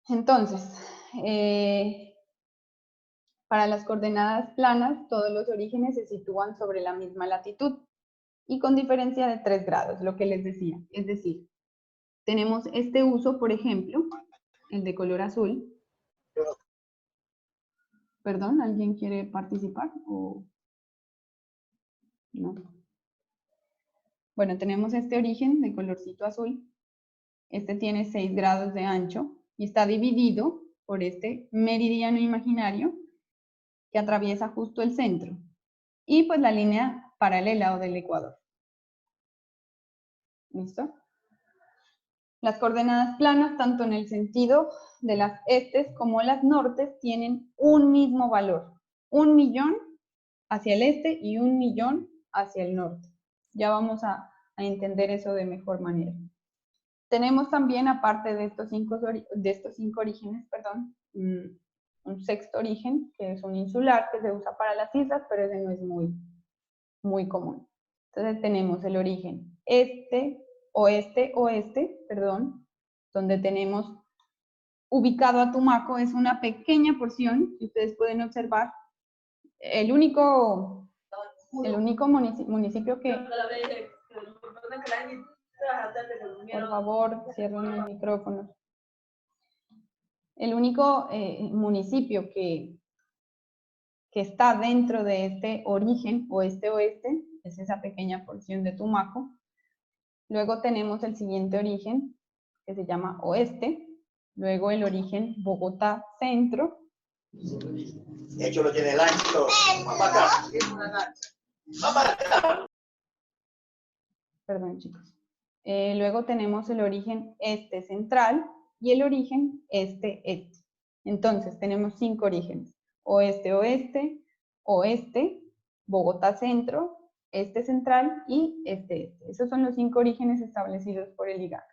Entonces, para las coordenadas planas, todos los orígenes se sitúan sobre la misma latitud y con diferencia de 3 grados, lo que les decía. Es decir, tenemos este uso, por ejemplo, el de color azul. Perdón, ¿alguien quiere participar? ¿O no? Bueno, tenemos este origen de colorcito azul. Este tiene 6 grados de ancho y está dividido por este meridiano imaginario que atraviesa justo el centro. Y pues la línea paralela o del ecuador. ¿Listo? Las coordenadas planas, tanto en el sentido de las estes como las nortes, tienen un mismo valor. 1.000.000 hacia el este y 1.000.000 hacia el norte. Ya vamos a entender eso de mejor manera. Tenemos también, aparte de estos cinco orígenes, perdón, un sexto origen, que es un insular, que se usa para las islas, pero ese no es muy común. Entonces tenemos el origen oeste, perdón, donde tenemos ubicado a Tumaco, es una pequeña porción, y ustedes pueden observar, el único municipio que... Por favor, cierren el micrófono. El único municipio que está dentro de este origen oeste-oeste es esa pequeña porción de Tumaco. Luego tenemos el siguiente origen, que se llama oeste. Luego el origen Bogotá-Centro. Hecho lo tiene el ancho. Perdón, chicos. Luego tenemos el origen este-central y el origen este-este. Entonces tenemos 5 orígenes. Oeste-oeste, oeste, Bogotá-Centro, este-central y este-este. Esos son los 5 orígenes establecidos por el IGAC.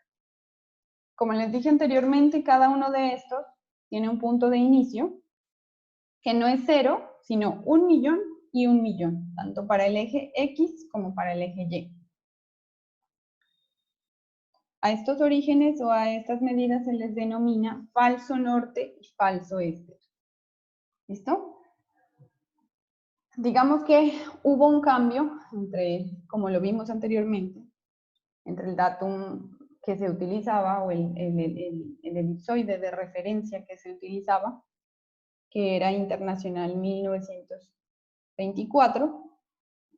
Como les dije anteriormente, cada uno de estos tiene un punto de inicio que no es 0, sino 1.000.000 y 1.000.000, tanto para el eje X como para el eje Y. A estos orígenes o a estas medidas se les denomina falso norte y falso este. ¿Listo? Digamos que hubo un cambio entre, como lo vimos anteriormente, entre el datum que se utilizaba o el elipsoide de referencia que se utilizaba, que era Internacional 1924,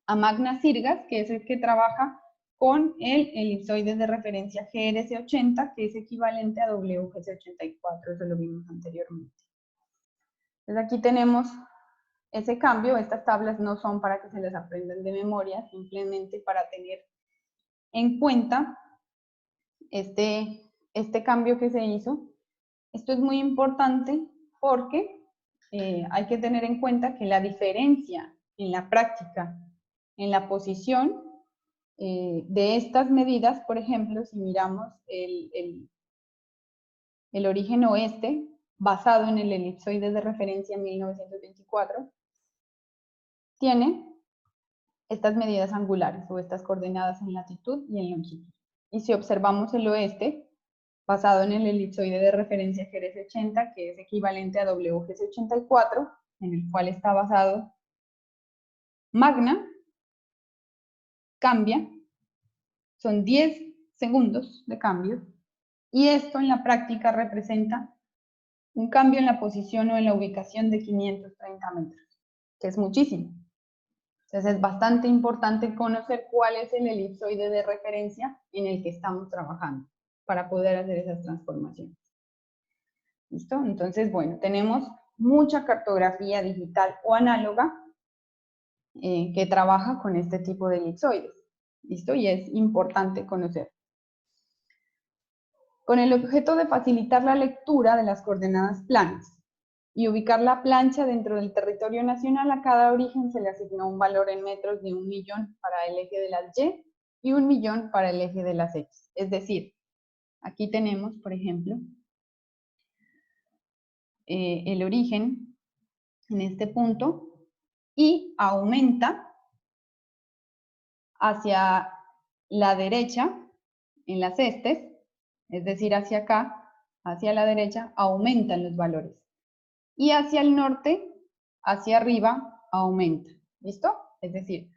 a Magna Sirgas, que es el que trabaja con el elipsoide de referencia GRS80, que es equivalente a WGS84, eso lo vimos anteriormente. Entonces aquí tenemos ese cambio, estas tablas no son para que se las aprendan de memoria, simplemente para tener en cuenta este cambio que se hizo. Esto es muy importante porque hay que tener en cuenta que la diferencia en la práctica, en la posición de estas medidas, por ejemplo, si miramos el origen oeste, basado en el elipsoide de referencia 1924, tiene estas medidas angulares o estas coordenadas en latitud y en longitud. Y si observamos el oeste, basado en el elipsoide de referencia GRS80, que es equivalente a WGS84, en el cual está basado Magna, cambia, son 10 segundos de cambio, y esto en la práctica representa un cambio en la posición o en la ubicación de 530 metros, que es muchísimo. Entonces es bastante importante conocer cuál es el elipsoide de referencia en el que estamos trabajando para poder hacer esas transformaciones. ¿Listo? Entonces, bueno, tenemos mucha cartografía digital o análoga que trabaja con este tipo de elipsoides. ¿Listo? Y es importante conocer. Con el objeto de facilitar la lectura de las coordenadas planas y ubicar la plancha dentro del territorio nacional, a cada origen se le asignó un valor en metros de 1.000.000 para el eje de las Y y 1.000.000 para el eje de las X. Es decir, aquí tenemos, por ejemplo, el origen en este punto y aumenta hacia la derecha en las estes, es decir, hacia acá, hacia la derecha, aumentan los valores. Y hacia el norte, hacia arriba, aumenta. ¿Listo? Es decir,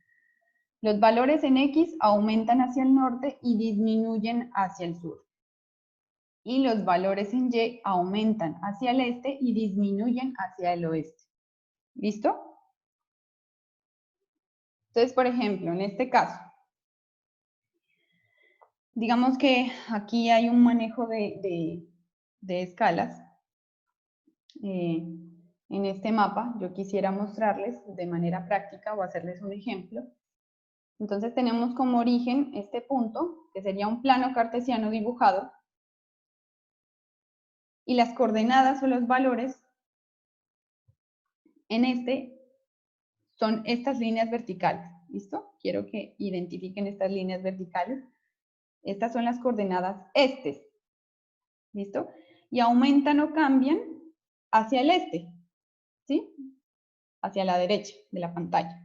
los valores en X aumentan hacia el norte y disminuyen hacia el sur. Y los valores en Y aumentan hacia el este y disminuyen hacia el oeste. ¿Listo? Entonces, por ejemplo, en este caso, digamos que aquí hay un manejo de escalas. En este mapa yo quisiera mostrarles de manera práctica o hacerles un ejemplo. Entonces tenemos como origen este punto, que sería un plano cartesiano dibujado, y las coordenadas o los valores en este son estas líneas verticales. ¿Listo? Quiero que identifiquen estas líneas verticales. Estas son las coordenadas estes. ¿Listo? Y aumentan o cambian hacia el este, ¿sí? Hacia la derecha de la pantalla.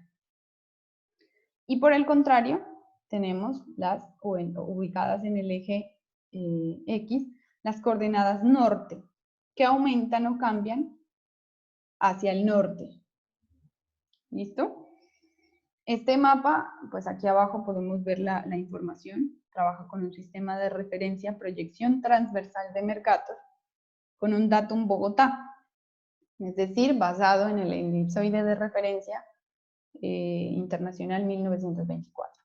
Y por el contrario, tenemos las ubicadas en el eje X, las coordenadas norte, que aumentan o cambian hacia el norte. ¿Listo? Este mapa, pues aquí abajo podemos ver la información. Trabaja con un sistema de referencia, proyección transversal de Mercator, con un datum Bogotá, es decir, basado en el elipsoide de referencia internacional 1924.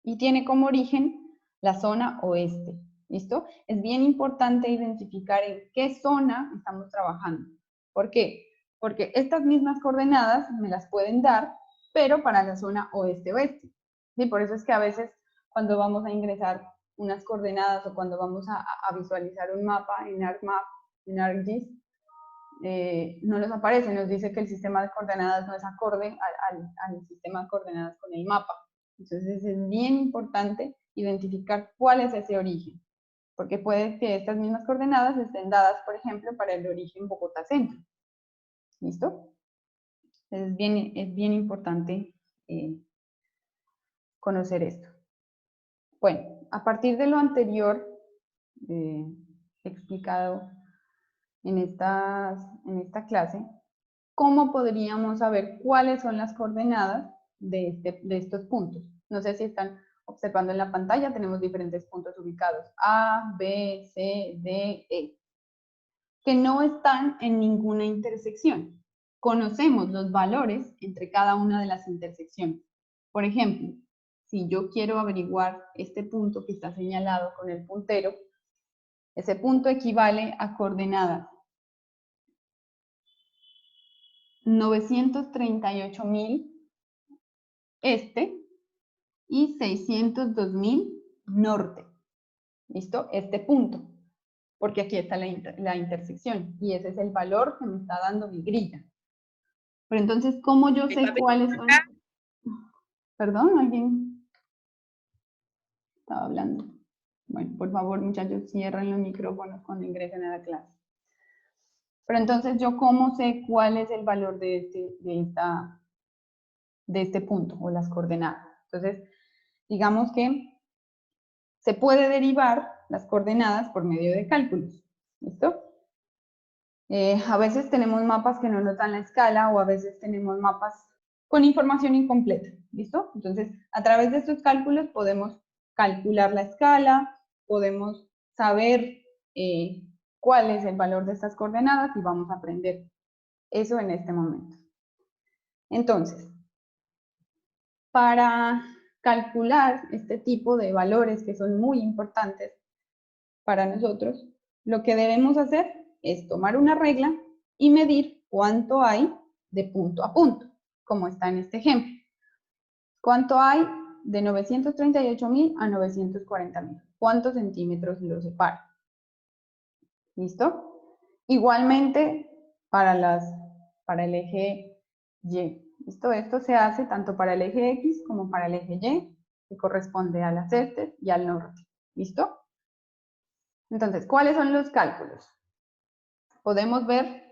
Y tiene como origen la zona oeste. ¿Listo? Es bien importante identificar en qué zona estamos trabajando. ¿Por qué? Porque estas mismas coordenadas me las pueden dar, pero para la zona oeste-oeste. ¿Sí? Por eso es que a veces cuando vamos a ingresar unas coordenadas o cuando vamos a visualizar un mapa en ArcMap, en ArcGIS, no nos aparece, nos dice que el sistema de coordenadas no es acorde al sistema de coordenadas con el mapa. Entonces es bien importante identificar cuál es ese origen, porque puede que estas mismas coordenadas estén dadas, por ejemplo, para el origen Bogotá Centro. ¿Listo? Entonces es bien importante conocer esto. Bueno, a partir de lo anterior explicado en esta clase, ¿cómo podríamos saber cuáles son las coordenadas de estos puntos? No sé si están observando en la pantalla, tenemos diferentes puntos ubicados, A, B, C, D, E, que no están en ninguna intersección. Conocemos los valores entre cada una de las intersecciones. Por ejemplo, si yo quiero averiguar este punto que está señalado con el puntero, ese punto equivale a coordenadas 938.000 este y 602.000 norte. ¿Listo? Este punto. Porque aquí está la intersección y ese es el valor que me está dando mi grilla. Pero entonces, ¿cómo yo sé cuáles son? Perdón, ¿alguien estaba hablando? Bueno, por favor, muchachos, cierren los micrófonos cuando ingresen a la clase. Pero entonces, ¿yo cómo sé cuál es el valor de este punto o las coordenadas? Entonces, digamos que se puede derivar las coordenadas por medio de cálculos. ¿Listo? A veces tenemos mapas que no nos dan la escala o a veces tenemos mapas con información incompleta. ¿Listo? Entonces, a través de estos cálculos podemos calcular la escala, podemos saber cuál es el valor de estas coordenadas y vamos a aprender eso en este momento. Entonces, para calcular este tipo de valores que son muy importantes para nosotros, lo que debemos hacer es tomar una regla y medir cuánto hay de punto a punto, como está en este ejemplo. ¿Cuánto hay de 938.000 a 940.000? ¿Cuántos centímetros lo separa? ¿Listo? Igualmente para el eje Y. ¿Listo? Esto se hace tanto para el eje X como para el eje Y, que corresponde a las este y al norte. ¿Listo? Entonces, ¿cuáles son los cálculos? Podemos ver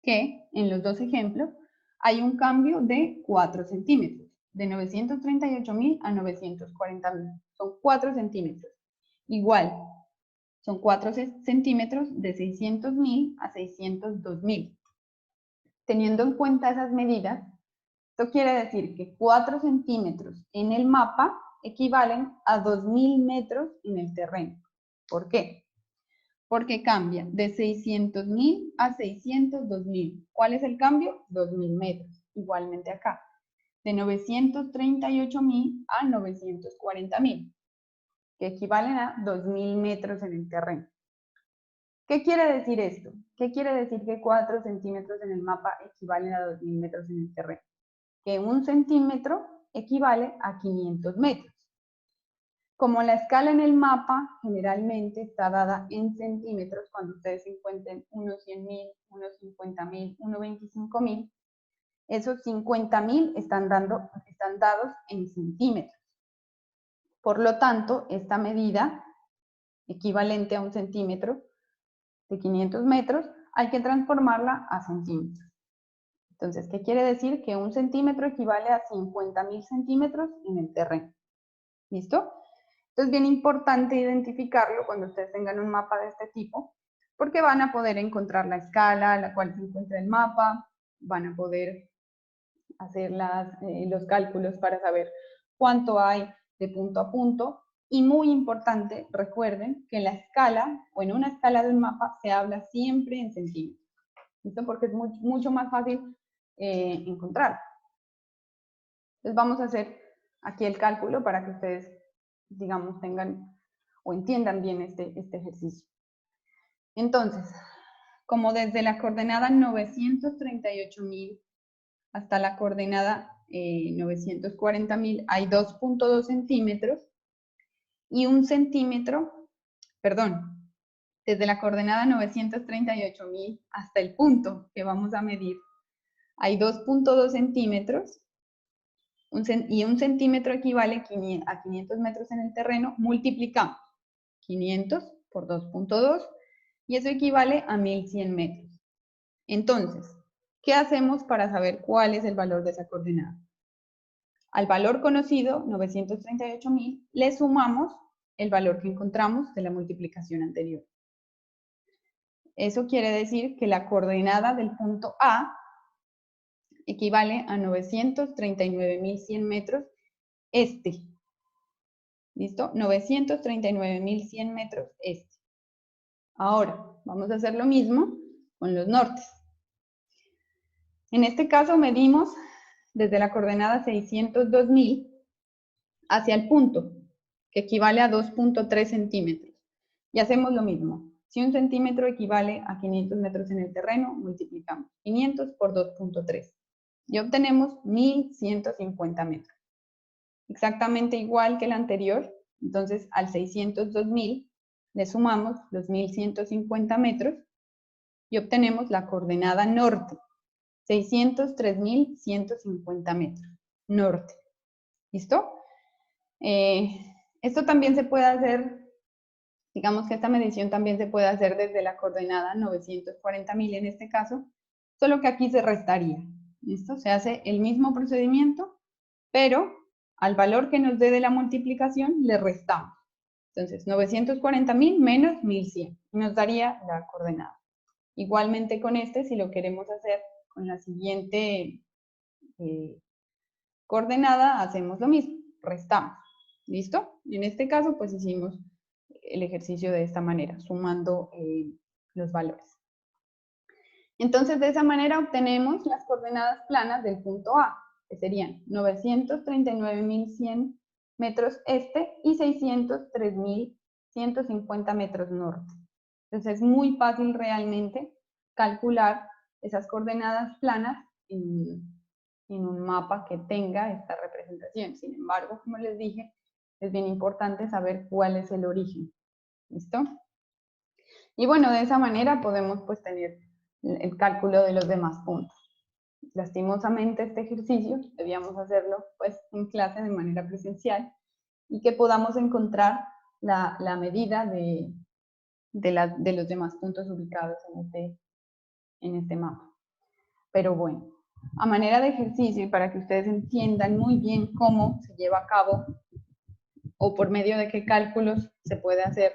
que en los dos ejemplos hay un cambio de 4 centímetros, de 938.000 a 940.000. Son 4 centímetros. Igual, son 4 centímetros de 600.000 a 602.000. Teniendo en cuenta esas medidas, esto quiere decir que 4 centímetros en el mapa equivalen a 2.000 metros en el terreno. ¿Por qué? Porque cambia de 600.000 a 602.000. ¿Cuál es el cambio? 2.000 metros. Igualmente acá, de 938.000 a 940.000, que equivalen a 2.000 metros en el terreno. ¿Qué quiere decir esto? ¿Qué quiere decir que 4 centímetros en el mapa equivalen a 2.000 metros en el terreno? Que 1 centímetro equivale a 500 metros. Como la escala en el mapa generalmente está dada en centímetros, cuando ustedes encuentren unos 100.000, unos 50.000, unos 25.000, esos 50.000 están dados en centímetros. Por lo tanto, esta medida, equivalente a 1 centímetro de 500 metros, hay que transformarla a centímetros. Entonces, ¿qué quiere decir? Que 1 centímetro equivale a 50.000 centímetros en el terreno. ¿Listo? Entonces, bien importante identificarlo cuando ustedes tengan un mapa de este tipo, porque van a poder encontrar la escala a la cual se encuentra el mapa, van a poder hacer los cálculos para saber cuánto hay de punto a punto. Y muy importante, recuerden que en la escala o en una escala de un mapa se habla siempre en centímetros. ¿Listo? Porque es mucho más fácil encontrar. Entonces, vamos a hacer aquí el cálculo para que ustedes, digamos, tengan o entiendan bien este ejercicio. Entonces, como desde la coordenada 938.000 hasta la coordenada 940.000 hay 2.2 centímetros y 1 centímetro, perdón, desde la coordenada 938.000 hasta el punto que vamos a medir hay 2.2 centímetros y 1 centímetro equivale a 500 metros en el terreno. Multiplicamos 500 por 2.2 y eso equivale a 1.100 metros. Entonces, ¿qué hacemos para saber cuál es el valor de esa coordenada? Al valor conocido, 938.000, le sumamos el valor que encontramos de la multiplicación anterior. Eso quiere decir que la coordenada del punto A equivale a 939.100 metros este. ¿Listo? 939.100 metros este. Ahora, vamos a hacer lo mismo con los nortes. En este caso medimos desde la coordenada 602.000 hacia el punto, que equivale a 2.3 centímetros. Y hacemos lo mismo. Si 1 centímetro equivale a 500 metros en el terreno, multiplicamos 500 por 2.3 y obtenemos 1150 metros. Exactamente igual que el anterior, entonces al 602.000 le sumamos los 1150 metros y obtenemos la coordenada norte, 603.150 metros, norte. ¿Listo? Esto también se puede hacer, digamos que esta medición también se puede hacer desde la coordenada 940.000 en este caso, solo que aquí se restaría. ¿Listo? Se hace el mismo procedimiento, pero al valor que nos dé de la multiplicación le restamos. Entonces, 940.000 menos 1100, y nos daría la coordenada. Igualmente con este, si lo queremos hacer con la siguiente coordenada, hacemos lo mismo, restamos. ¿Listo? En este caso, pues hicimos el ejercicio de esta manera, sumando los valores. Entonces, de esa manera obtenemos las coordenadas planas del punto A, que serían 939.100 metros este y 603.150 metros norte. Entonces, es muy fácil realmente calcular esas coordenadas planas en un mapa que tenga esta representación. Sin embargo, como les dije, es bien importante saber cuál es el origen. ¿Listo? Y bueno, de esa manera podemos pues tener el cálculo de los demás puntos. Lastimosamente este ejercicio debíamos hacerlo pues en clase de manera presencial y que podamos encontrar la medida de los demás puntos ubicados en este mapa. Pero bueno, a manera de ejercicio y para que ustedes entiendan muy bien cómo se lleva a cabo o por medio de qué cálculos se puede hacer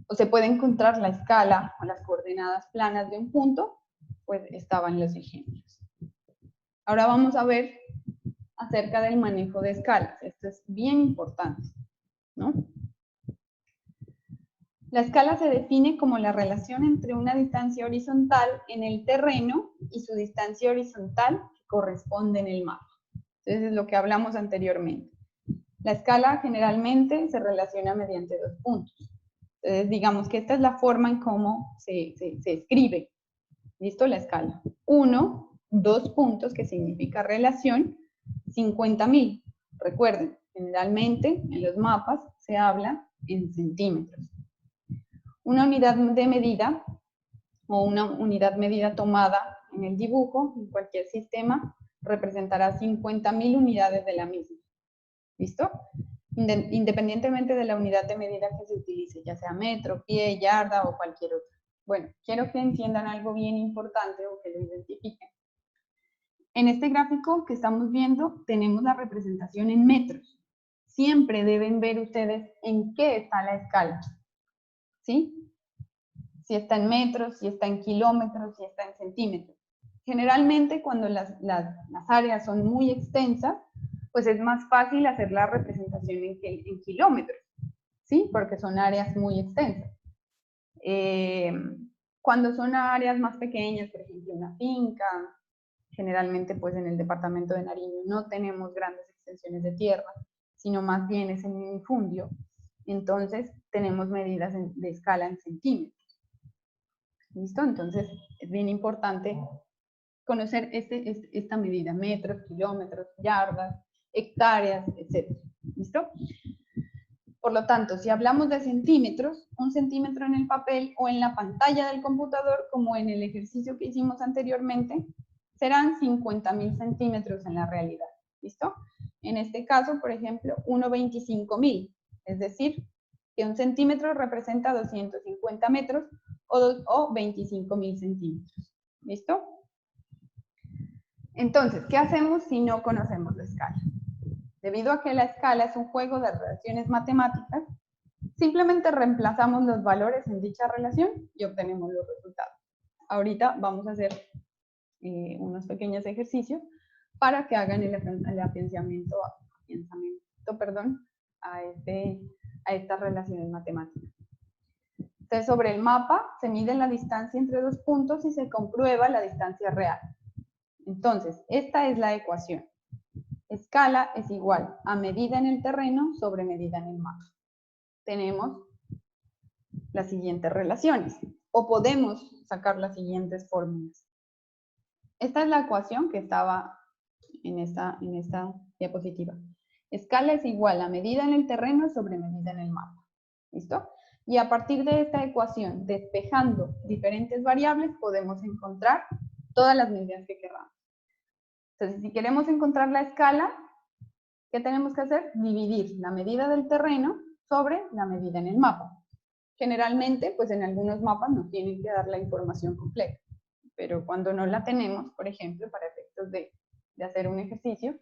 o se puede encontrar la escala o las coordenadas planas de un punto, pues estaban los ejemplos. Ahora vamos a ver acerca del manejo de escalas. Esto es bien importante, ¿no? La escala se define como la relación entre una distancia horizontal en el terreno y su distancia horizontal que corresponde en el mapa. Entonces es lo que hablamos anteriormente. La escala generalmente se relaciona mediante dos puntos. Entonces digamos que esta es la forma en cómo se escribe. ¿Listo? La escala. 1, 2 puntos, que significa relación, 50.000. Recuerden, generalmente en los mapas se habla en centímetros. Una unidad de medida o una unidad medida tomada en el dibujo, en cualquier sistema, representará 50.000 unidades de la misma. ¿Listo? Independientemente de la unidad de medida que se utilice, ya sea metro, pie, yarda o cualquier otra. Bueno, quiero que entiendan algo bien importante o que lo identifiquen. En este gráfico que estamos viendo tenemos la representación en metros. Siempre deben ver ustedes en qué está la escala. ¿Sí? Si está en metros, si está en kilómetros, si está en centímetros. Generalmente cuando las áreas son muy extensas, pues es más fácil hacer la representación en kilómetros, ¿sí? Porque son áreas muy extensas. Cuando son áreas más pequeñas, por ejemplo una finca, generalmente pues en el departamento de Nariño no tenemos grandes extensiones de tierra, sino más bien es en minifundio, entonces tenemos medidas de escala en centímetros. ¿Listo? Entonces es bien importante conocer esta medida, metros, kilómetros, yardas, hectáreas, etc. ¿Listo? Por lo tanto, si hablamos de centímetros, un centímetro en el papel o en la pantalla del computador, como en el ejercicio que hicimos anteriormente, serán 50.000 centímetros en la realidad. ¿Listo? En este caso, por ejemplo, 1/25.000, es decir, que un centímetro representa 250 metros o 25.000 centímetros. ¿Listo? Entonces, ¿qué hacemos si no conocemos la escala? Debido a que la escala es un juego de relaciones matemáticas, simplemente reemplazamos los valores en dicha relación y obtenemos los resultados. Ahorita vamos a hacer unos pequeños ejercicios para que hagan el afianzamiento a estas relaciones matemáticas. Entonces, sobre el mapa se mide la distancia entre dos puntos y se comprueba la distancia real. Entonces, esta es la ecuación. Escala es igual a medida en el terreno sobre medida en el mapa. Tenemos las siguientes relaciones o podemos sacar las siguientes fórmulas. Esta es la ecuación que estaba en esta diapositiva. Escala es igual a medida en el terreno sobre medida en el mapa. ¿Listo? Y a partir de esta ecuación, despejando diferentes variables, podemos encontrar todas las medidas que queramos. Entonces, si queremos encontrar la escala, ¿qué tenemos que hacer? Dividir la medida del terreno sobre la medida en el mapa. Generalmente, pues en algunos mapas nos tienen que dar la información completa, pero cuando no la tenemos, por ejemplo, para efectos de hacer un ejercicio,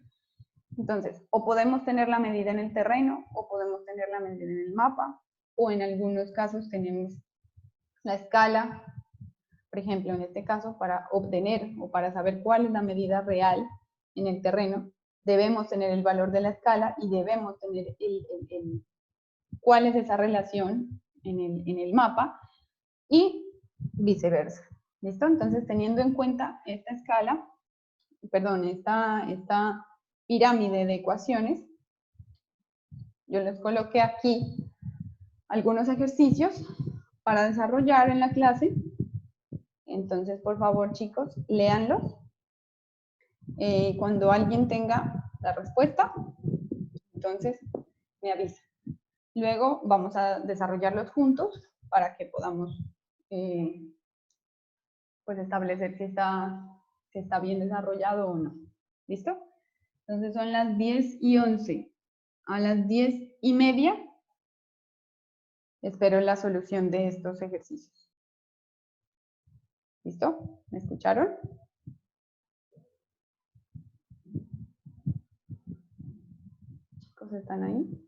entonces, o podemos tener la medida en el terreno, o podemos tener la medida en el mapa, o en algunos casos tenemos la escala, por ejemplo, en este caso, para obtener o para saber cuál es la medida real en el terreno, debemos tener el valor de la escala y debemos tener cuál es esa relación en el mapa y viceversa. ¿Listo? Entonces, teniendo en cuenta esta escala, perdón, esta pirámide de ecuaciones, yo les coloqué aquí algunos ejercicios para desarrollar en la clase. Entonces, por favor, chicos, léanlos. Cuando alguien tenga la respuesta, entonces me avisa. Luego vamos a desarrollarlos juntos para que podamos pues establecer si está bien desarrollado o no. ¿Listo? Entonces son las 10:11. A las 10:30 espero la solución de estos ejercicios. ¿Listo? ¿Me escucharon? Chicos, ¿están ahí?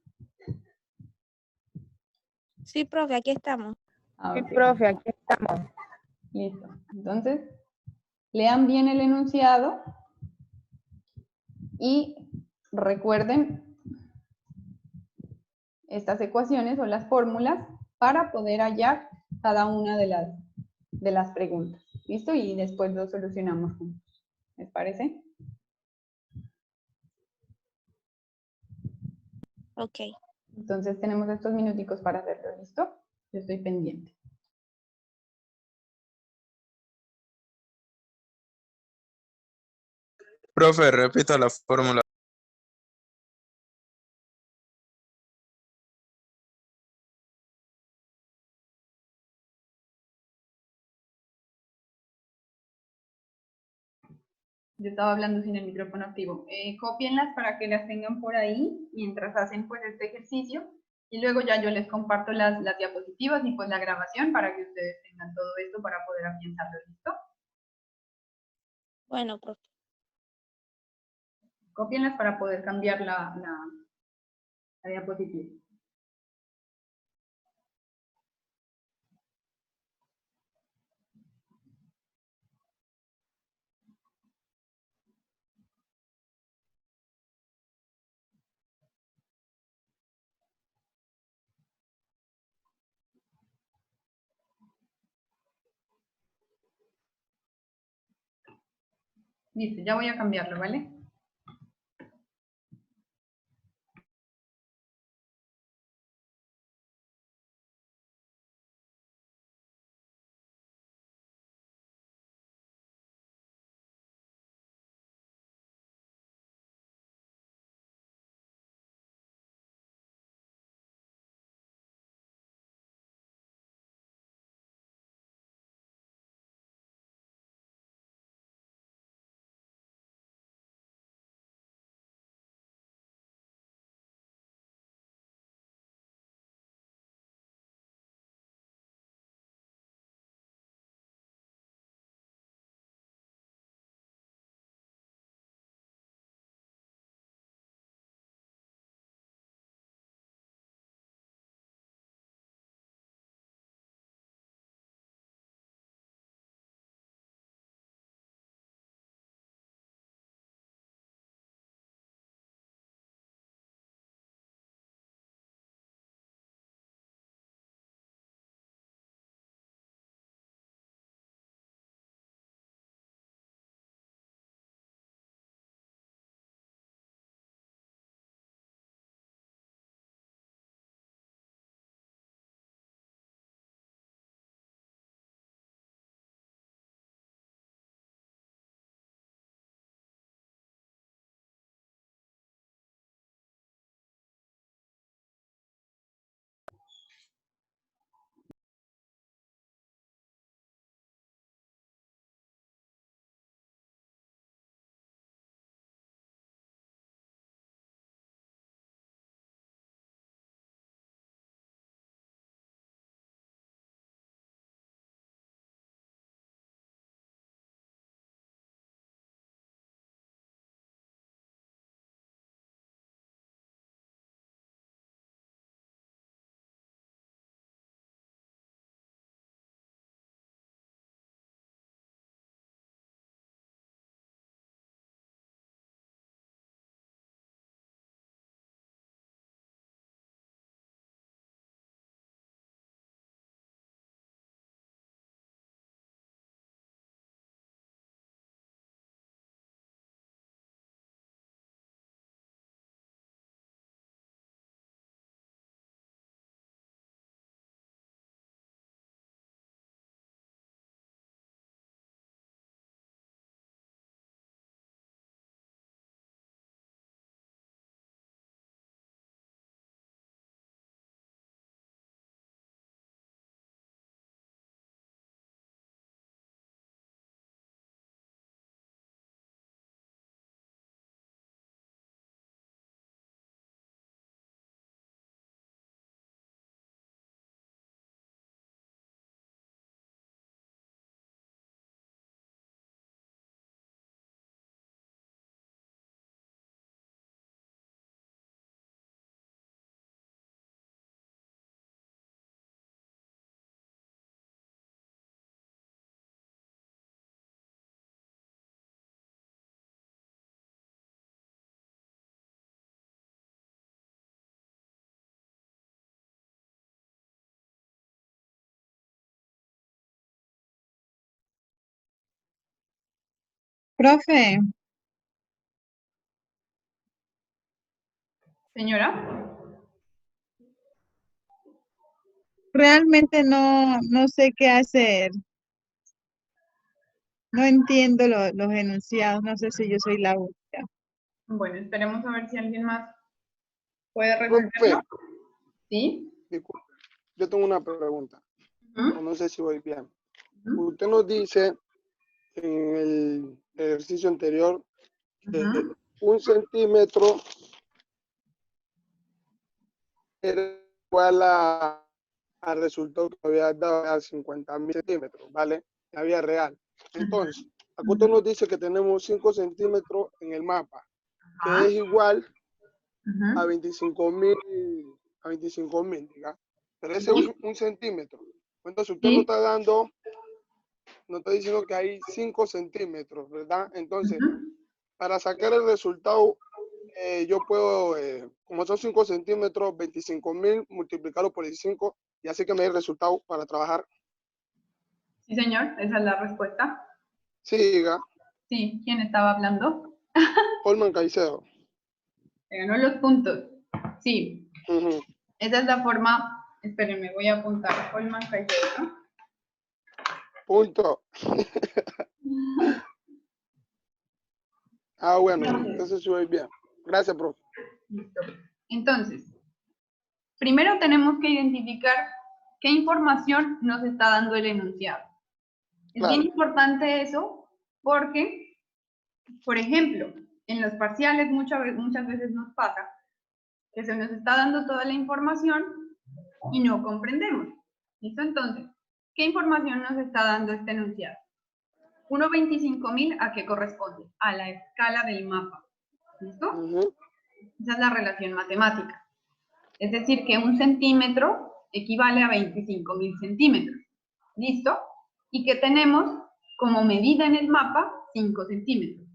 Sí, profe, aquí estamos. Sí, profe, aquí estamos. Listo. Entonces, lean bien el enunciado y recuerden estas ecuaciones o las fórmulas para poder hallar cada una de las preguntas. ¿Listo? Y después lo solucionamos juntos. ¿Les parece? Ok. Entonces tenemos estos minuticos para hacerlo. ¿Listo? Yo estoy pendiente. Profe, repita la fórmula. Yo estaba hablando sin el micrófono activo. Cópienlas para que las tengan por ahí mientras hacen pues este ejercicio y luego ya yo les comparto las diapositivas y pues la grabación para que ustedes tengan todo esto para poder afianzarlo. ¿Listo? Bueno, profe. Cópienlas para poder cambiar la diapositiva. Listo, ya voy a cambiarlo, ¿vale? Profe, Señora, realmente no sé qué hacer. No entiendo los enunciados. No sé si yo soy la única. bueno, esperemos a ver si alguien más puede Profe, resolverlo. ¿Sí? disculpe, yo tengo una pregunta, Ujú, o no sé si voy bien. ujú, Usted nos dice en el ejercicio anterior que ujú. 1 centímetro era igual al resultado que había dado a 50.000 centímetros, ¿vale? La vía real. Entonces, acá usted nos dice que tenemos 5 centímetros en el mapa, que Ajá, es igual a ujú. 25.000, diga. Pero ese es Sí, 1 centímetro. Entonces, usted sí. nos está diciendo que hay 5 centímetros, ¿verdad? Entonces, Ujú. para sacar el resultado, yo puedo, como son 5 centímetros, 25.000, multiplicarlo por el 5 y así que me dé el resultado para trabajar. Sí, señor, esa es la respuesta. Siga, Sí, ¿quién estaba hablando? Holman Caicedo. Se ganó los puntos. Sí, Ujú. esa es la forma. Espérenme, voy a apuntar. Holman Caicedo. Punto. Ah, bueno, Entonces, entonces sí voy bien. Gracias, profe. listo. Entonces, primero tenemos que identificar qué información nos está dando el enunciado. Es bien Claro. importante eso porque, por ejemplo, en los parciales muchas veces nos pasa que se nos está dando toda la información y no comprendemos. ¿Listo? Entonces, ¿qué información nos está dando este enunciado? 1/25.000, ¿a qué corresponde? A la escala del mapa. ¿Listo? Ujú. Esa es la relación matemática. Es decir, que 1 centímetro equivale a 25.000 centímetros. ¿Listo? Y que tenemos como medida en el mapa 5 centímetros.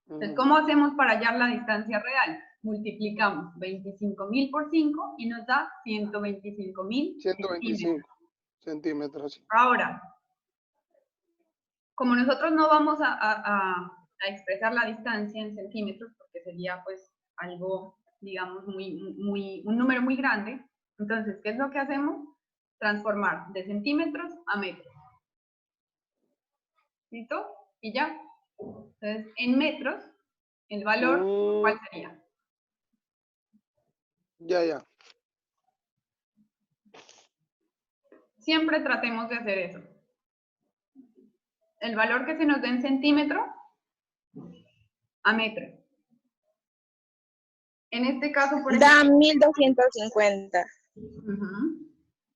Entonces, Ujú. ¿cómo hacemos para hallar la distancia real? Multiplicamos 25.000 por 5 y nos da 125.000 centímetros. 125 centímetros. Sí. Ahora, como nosotros no vamos a expresar la distancia en centímetros, porque sería pues algo, digamos, un número muy grande, entonces, ¿qué es lo que hacemos? Transformar de centímetros a metros. ¿Listo? Y ya. Entonces, en metros, el valor, Mm, ¿cuál sería? ya. Siempre tratemos de hacer eso. El valor que se nos dé en centímetro a metro. En este caso, por ejemplo, Da 1250.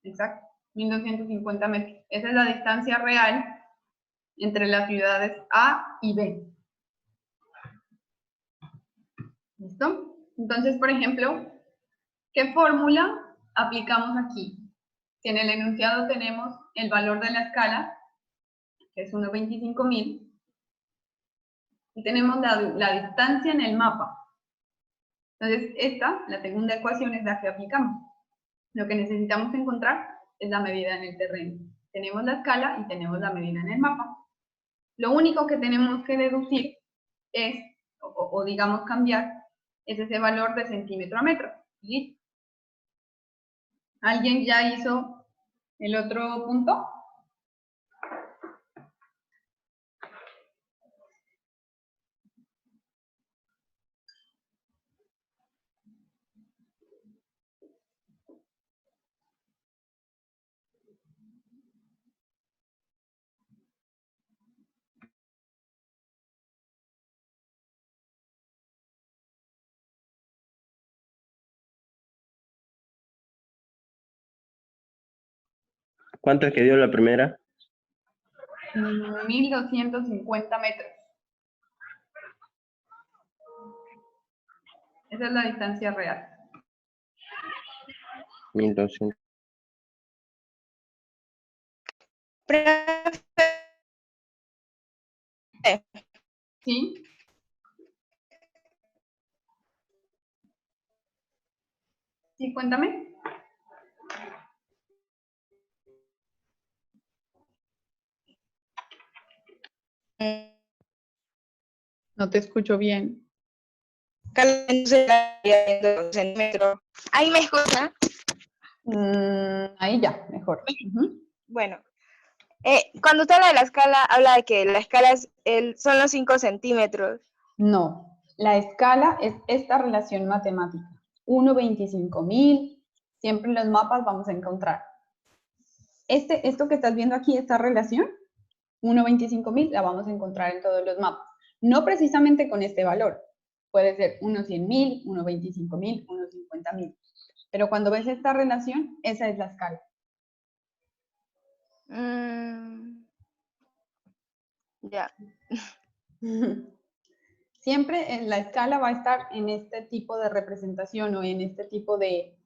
exacto, 1250 metros. Esa es la distancia real entre las ciudades A y B. ¿Listo? Entonces, por ejemplo, ¿qué fórmula aplicamos aquí? Si en el enunciado tenemos el valor de la escala, que es 1/25.000, y tenemos la distancia en el mapa. Entonces, la segunda ecuación, es la que aplicamos. Lo que necesitamos encontrar es la medida en el terreno. Tenemos la escala y tenemos la medida en el mapa. Lo único que tenemos que deducir es, o digamos cambiar, es ese valor de centímetro a metro. ¿Listo? ¿Alguien ya hizo el otro punto? ¿Cuánto es que dio la primera? 1250 metros. Esa es la distancia real. 1200. Profe, ¿Sí? ¿Sí? Cuéntame. No te escucho bien. Centímetros. ¿Ahí me escucha? Ahí ya, mejor. Ujú. Bueno, cuando usted habla de la escala, habla de que la escala son los 5 centímetros. No, la escala es esta relación matemática. 1/25.000, siempre en los mapas vamos a encontrar. Esto que estás viendo aquí, esta relación, 1/25.000, la vamos a encontrar en todos los mapas. No precisamente con este valor. Puede ser 1/100.000, 1/25.000, 1/50.000. Pero cuando ves esta relación, esa es la escala. Ya. Siempre en la escala va a estar en este tipo de representación o en este tipo de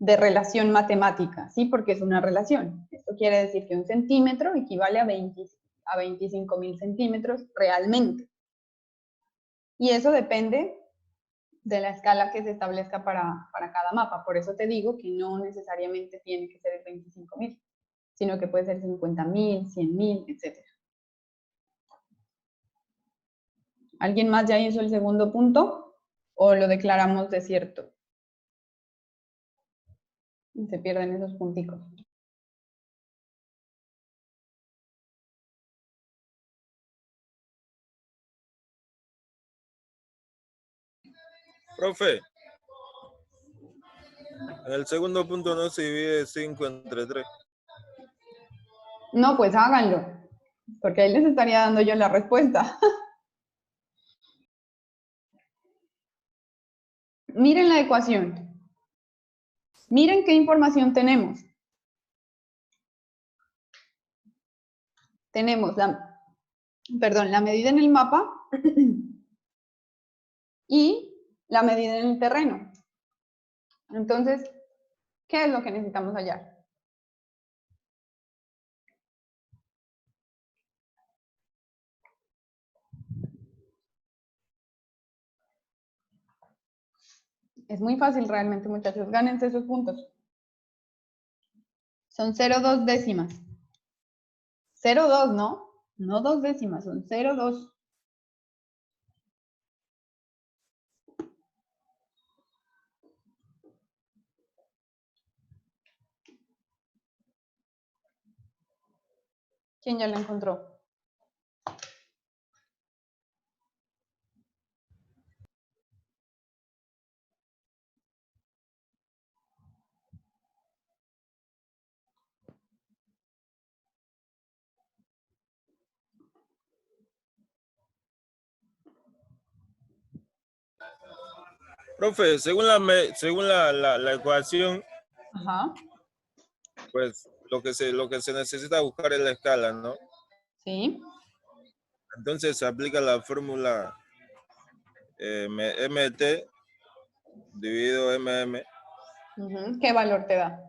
relación matemática, ¿sí? Porque es una relación. Esto quiere decir que un centímetro equivale a 25.000 centímetros realmente. Y eso depende de la escala que se establezca para cada mapa. Por eso te digo que no necesariamente tiene que ser el 25.000, sino que puede ser 50.000, 100.000, etc. ¿Alguien más ya hizo el segundo punto o lo declaramos desierto? Y se pierden esos punticos. Profe, en el segundo punto no se divide 5 entre 3. No, pues háganlo, porque ahí les estaría dando yo la respuesta. Miren la ecuación. Miren qué información tenemos. Tenemos la medida en el mapa y la medida en el terreno. Entonces, ¿qué es lo que necesitamos hallar? Es muy fácil realmente, muchachos. Gánense esos puntos. Son 0,2 décimas. 0,2, ¿no? No 2 décimas, son 0,2. ¿Quién ya la encontró? Profe, según la ecuación, Ajá, pues lo que se necesita buscar es la escala, ¿no? sí. Entonces se aplica la fórmula MT dividido MM. ¿Qué valor te da?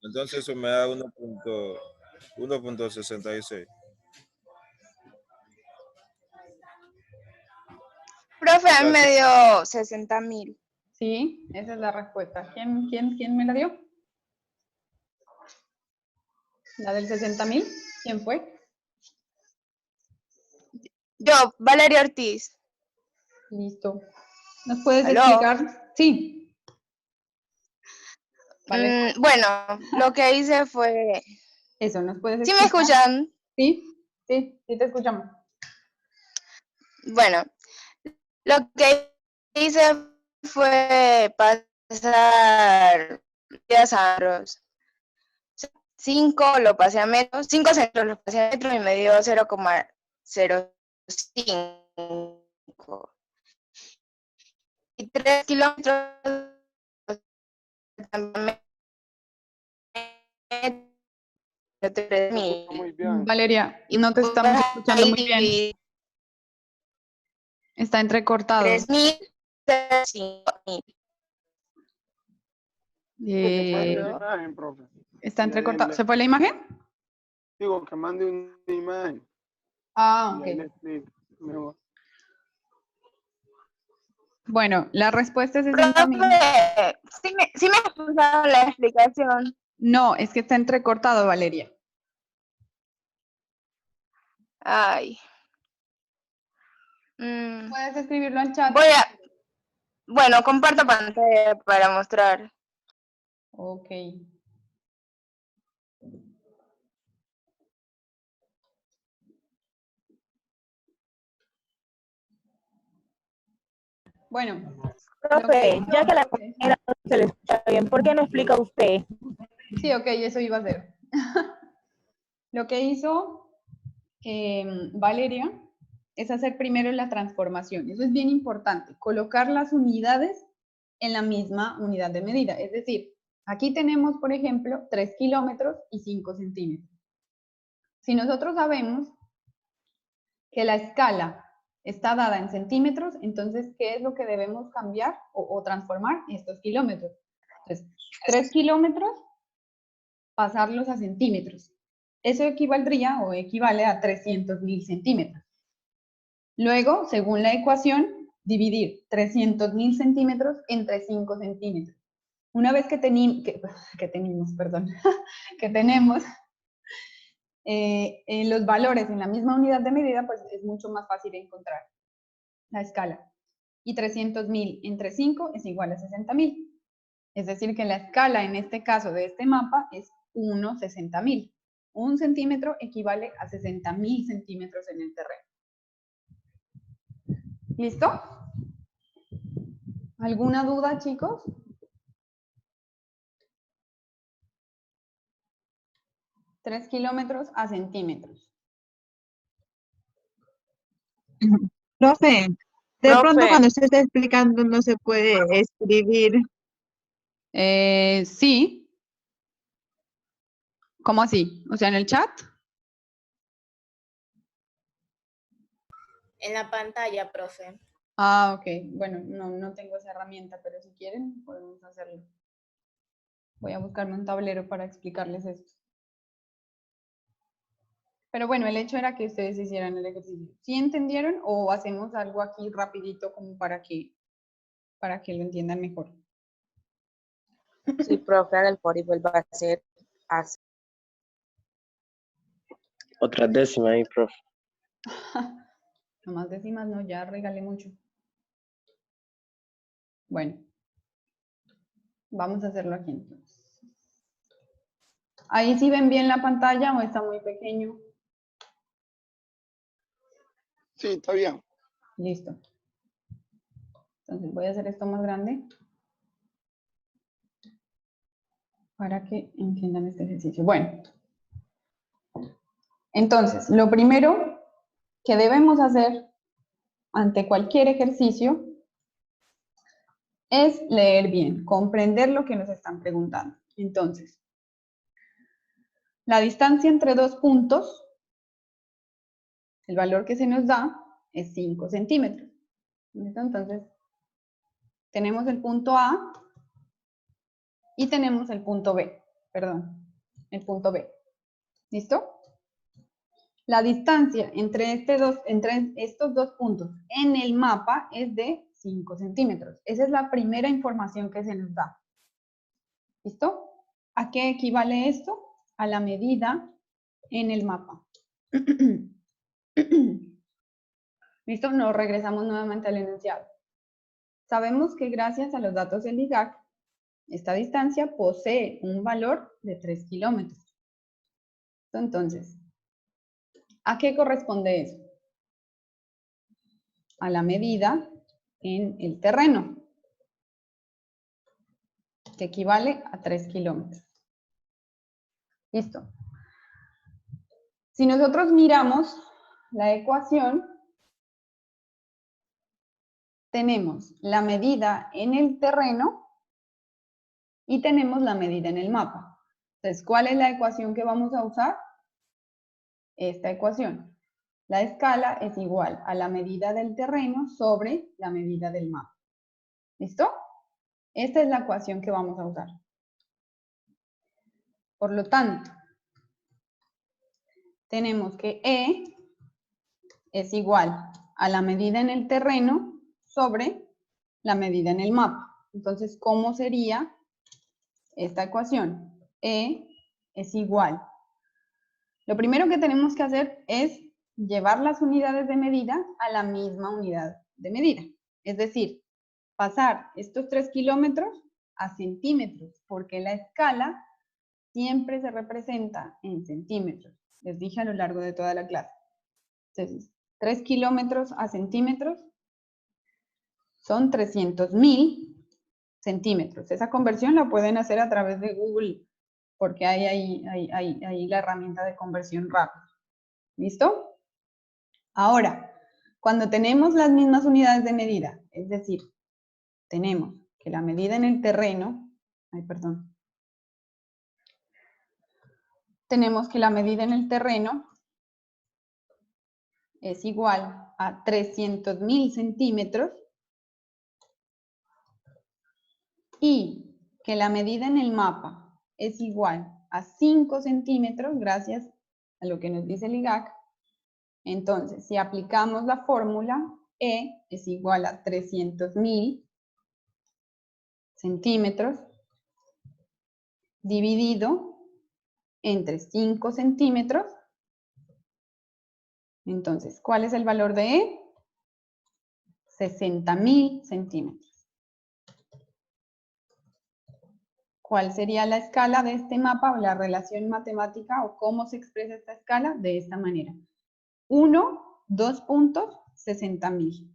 Entonces eso me da 1.66. Profe, a mí me dio 60.000. Sí, esa es la respuesta. ¿Quién me la dio? ¿La del 60.000? ¿Quién fue? Yo, Valeria Ortiz. Listo. ¿Nos puedes ¿Aló? explicar? Sí. Vale. Bueno, lo que hice fue... Eso, ¿nos puedes ¿Sí explicar? me escuchan? Sí, sí te escuchamos. Bueno, lo que hice fue pasar días a metros. 5 lo pasé a metros, 5 centros lo pasé a metros y me dio 0,05. Y 3 kilómetros también me dio 3.000. Muy bien. Valeria, no te estamos escuchando muy bien. Está entrecortado. 3.000, 5.000. Imagen, profe. Está entrecortado. ¿Se fue la imagen? Digo, que mande una imagen. Ah, Y ahí le ok. explico mejor. Bueno, la respuesta es 60.000. Profe, sí me ha escuchado la explicación. No, es que está entrecortado, Valeria. Ay. Puedes escribirlo al chat. Bueno, comparto pantalla para mostrar. Ok. Bueno. Profe, ya que la compañera no se le escucha bien, ¿por qué no explica usted? Sí, ok, eso iba a hacer. Lo que hizo Valeria es hacer primero la transformación. Eso es bien importante, colocar las unidades en la misma unidad de medida. Es decir, aquí tenemos, por ejemplo, 3 kilómetros y 5 centímetros. Si nosotros sabemos que la escala está dada en centímetros, entonces, ¿qué es lo que debemos cambiar o transformar? Estos kilómetros. Entonces, 3 kilómetros, pasarlos a centímetros. Eso equivaldría o equivale a 300.000 centímetros. Luego, según la ecuación, dividir 300.000 centímetros entre 5 centímetros. Una vez que tenemos los valores en la misma unidad de medida, pues es mucho más fácil encontrar la escala. Y 300.000 entre 5 es igual a 60.000. Es decir, que la escala en este caso de este mapa es 1/60.000. 1 centímetro equivale a 60.000 centímetros en el terreno. ¿Listo? ¿Alguna duda, chicos? ¿3 kilómetros a centímetros? Profe, de pronto cuando usted está explicando no se puede escribir. Sí. ¿Cómo así? O sea, en el chat. En la pantalla, profe. Ah, ok. Bueno, no tengo esa herramienta, pero si quieren podemos hacerlo. Voy a buscarme un tablero para explicarles esto. Pero bueno, el hecho era que ustedes hicieran el ejercicio. ¿Sí entendieron o hacemos algo aquí rapidito como para que lo entiendan mejor? Sí, profe, haga el favor y vuelva a hacer así. Otra décima ahí, profe. No más décimas, no, ya regalé mucho. Bueno, vamos a hacerlo aquí entonces. ¿Ahí sí ven bien la pantalla o está muy pequeño? Sí, está bien. Listo. Entonces voy a hacer esto más grande para que entiendan este ejercicio. Bueno, entonces, lo primero que debemos hacer ante cualquier ejercicio es leer bien, comprender lo que nos están preguntando. Entonces, la distancia entre dos puntos, el valor que se nos da es 5 centímetros. ¿Listo? Entonces, tenemos el punto A y tenemos el punto B, perdón, el punto B. ¿Listo? La distancia entre estos dos puntos en el mapa es de 5 centímetros. Esa es la primera información que se nos da. ¿Listo? ¿A qué equivale esto? A la medida en el mapa. ¿Listo? Nos regresamos nuevamente al enunciado. Sabemos que gracias a los datos del IGAC, esta distancia posee un valor de 3 kilómetros. Entonces, ¿a qué corresponde eso? A la medida en el terreno, que equivale a 3 kilómetros. Listo. Si nosotros miramos la ecuación, tenemos la medida en el terreno y tenemos la medida en el mapa. Entonces, ¿cuál es la ecuación que vamos a usar? Esta ecuación. La escala es igual a la medida del terreno sobre la medida del mapa. ¿Listo? Esta es la ecuación que vamos a usar. Por lo tanto, tenemos que E es igual a la medida en el terreno sobre la medida en el mapa. Entonces, ¿cómo sería esta ecuación? E es igual. Lo primero que tenemos que hacer es llevar las unidades de medida a la misma unidad de medida. Es decir, pasar estos 3 kilómetros a centímetros, porque la escala siempre se representa en centímetros. Les dije a lo largo de toda la clase. Entonces, 3 kilómetros a centímetros son 300.000 centímetros. Esa conversión la pueden hacer a través de Google, porque hay ahí la herramienta de conversión rápida. ¿Listo? Ahora, cuando tenemos las mismas unidades de medida, es decir, tenemos que la medida en el terreno, tenemos que la medida en el terreno es igual a 300.000 centímetros y que la medida en el mapa es igual a 5 centímetros, gracias a lo que nos dice el IGAC. Entonces, si aplicamos la fórmula, E es igual a 300.000 centímetros dividido entre 5 centímetros. Entonces, ¿cuál es el valor de E? 60.000 centímetros. ¿Cuál sería la escala de este mapa o la relación matemática o cómo se expresa esta escala? De esta manera. 1, 2 puntos, 60.000.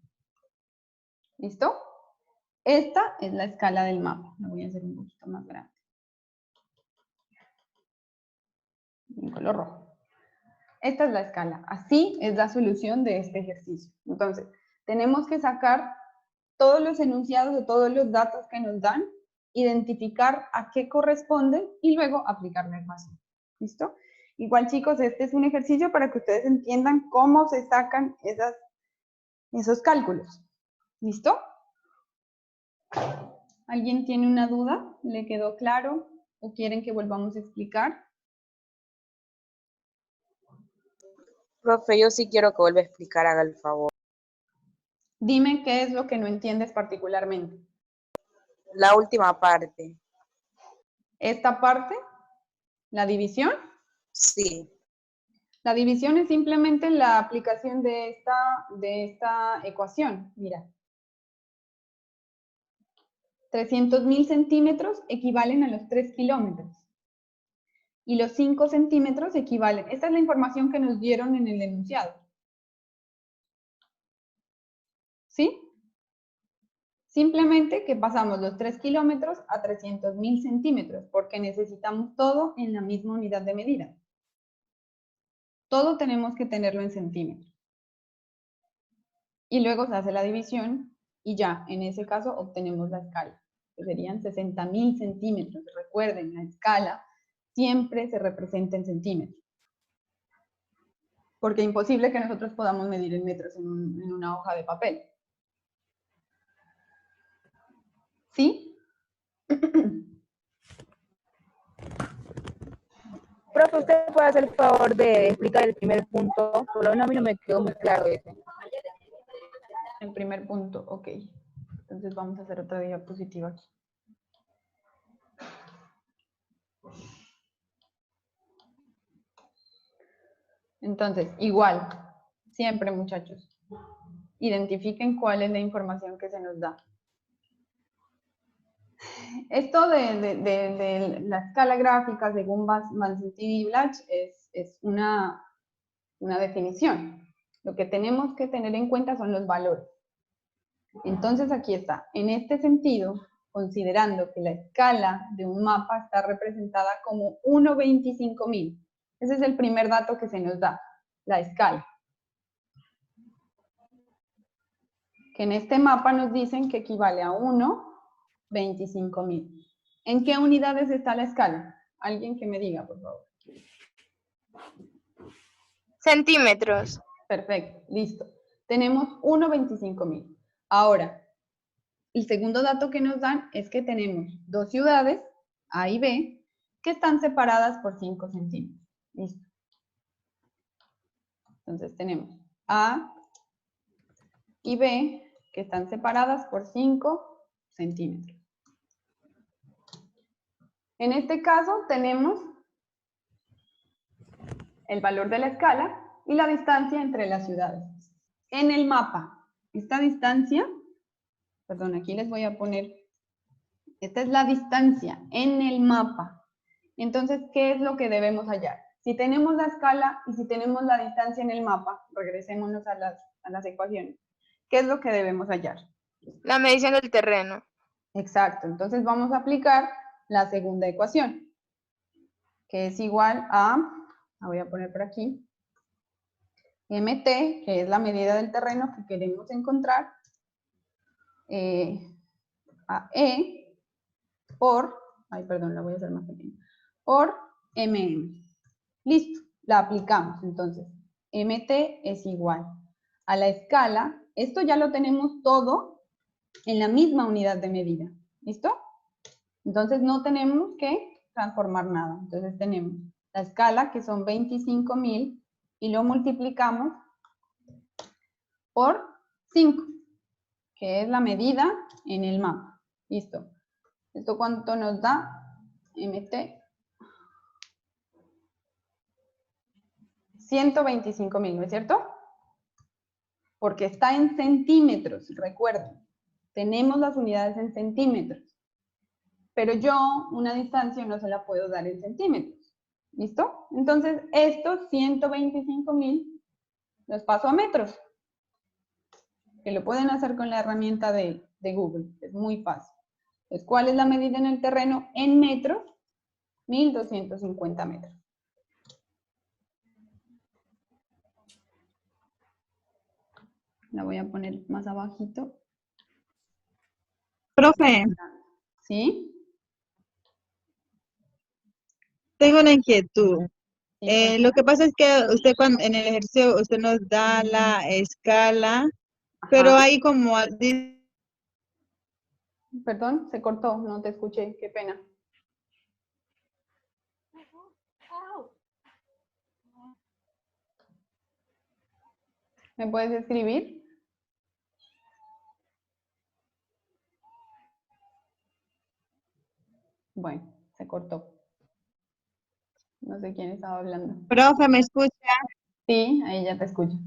¿Listo? Esta es la escala del mapa. La voy a hacer un poquito más grande. En color rojo. Esta es la escala. Así es la solución de este ejercicio. Entonces, tenemos que sacar todos los enunciados de todos los datos que nos dan, identificar a qué corresponden y luego aplicar la ecuación. ¿Listo? Igual, chicos, este es un ejercicio para que ustedes entiendan cómo se sacan esos cálculos. ¿Listo? ¿Alguien tiene una duda? ¿Le quedó claro? ¿O quieren que volvamos a explicar? Profe, yo sí quiero que vuelva a explicar, haga el favor. Dime qué es lo que no entiendes particularmente. La última parte. ¿Esta parte? ¿La división? Sí. La división es simplemente la aplicación de esta ecuación. Mira. 300.000 centímetros equivalen a los 3 kilómetros. Y los 5 centímetros equivalen. Esta es la información que nos dieron en el enunciado. ¿Sí? Simplemente que pasamos los 3 kilómetros a 300.000 centímetros, porque necesitamos todo en la misma unidad de medida. Todo tenemos que tenerlo en centímetros. Y luego se hace la división y ya, en ese caso, obtenemos la escala, que serían 60.000 centímetros. Recuerden, la escala siempre se representa en centímetros. Porque es imposible que nosotros podamos medir en metros en una hoja de papel. ¿Sí? Profe, ¿usted puede hacer el favor de explicar el primer punto? Por lo menos a mí no me quedó muy claro ese. El primer punto, ok. Entonces vamos a hacer otra diapositiva aquí. Entonces, igual, siempre, muchachos, identifiquen cuál es la información que se nos da. Esto de la escala gráfica según Vansentini y Blach es una definición. Lo que tenemos que tener en cuenta son los valores. Entonces aquí está. En este sentido, considerando que la escala de un mapa está representada como 1/25.000. Ese es el primer dato que se nos da, la escala. Que en este mapa nos dicen que equivale a 1/25.000. ¿En qué unidades está la escala? Alguien que me diga, por favor. Centímetros. Perfecto, listo. Tenemos 1/25.000. Ahora, el segundo dato que nos dan es que tenemos dos ciudades, A y B, que están separadas por 5 centímetros. Listo. Entonces tenemos A y B, que están separadas por 5 centímetros. En este caso tenemos el valor de la escala y la distancia entre las ciudades. En el mapa, esta distancia, perdón, aquí les voy a poner, esta es la distancia en el mapa. Entonces, ¿qué es lo que debemos hallar? Si tenemos la escala y si tenemos la distancia en el mapa, regresémonos a las ecuaciones. ¿Qué es lo que debemos hallar? La medición del terreno. Exacto, entonces vamos a aplicar la segunda ecuación, que es igual a, la voy a poner por aquí, MT, que es la medida del terreno que queremos encontrar, a E por, perdón, la voy a hacer más pequeña, por MM. Listo, la aplicamos. Entonces, MT es igual a la escala, esto ya lo tenemos todo en la misma unidad de medida. ¿Listo? Entonces, no tenemos que transformar nada. Entonces, tenemos la escala, que son 25.000, y lo multiplicamos por 5, que es la medida en el mapa. Listo. ¿Esto cuánto nos da? MT. 125.000, ¿no es cierto? Porque está en centímetros, recuerden. Tenemos las unidades en centímetros. Pero yo una distancia no se la puedo dar en centímetros. ¿Listo? Entonces, estos 125.000 los paso a metros. Que lo pueden hacer con la herramienta de Google. Es muy fácil. Entonces, ¿cuál es la medida en el terreno? En metros, 1.250 metros. La voy a poner más abajito. Profe, ¿Sí? tengo una inquietud. Sí, Lo que pasa es que usted cuando en el ejercicio usted nos da la escala, ajá. pero hay como Perdón, se cortó, no te escuché, qué pena. ¿Me puedes escribir? Bueno, se cortó. No sé quién estaba hablando. Profe, ¿me escucha? Sí, ahí ya te escucho.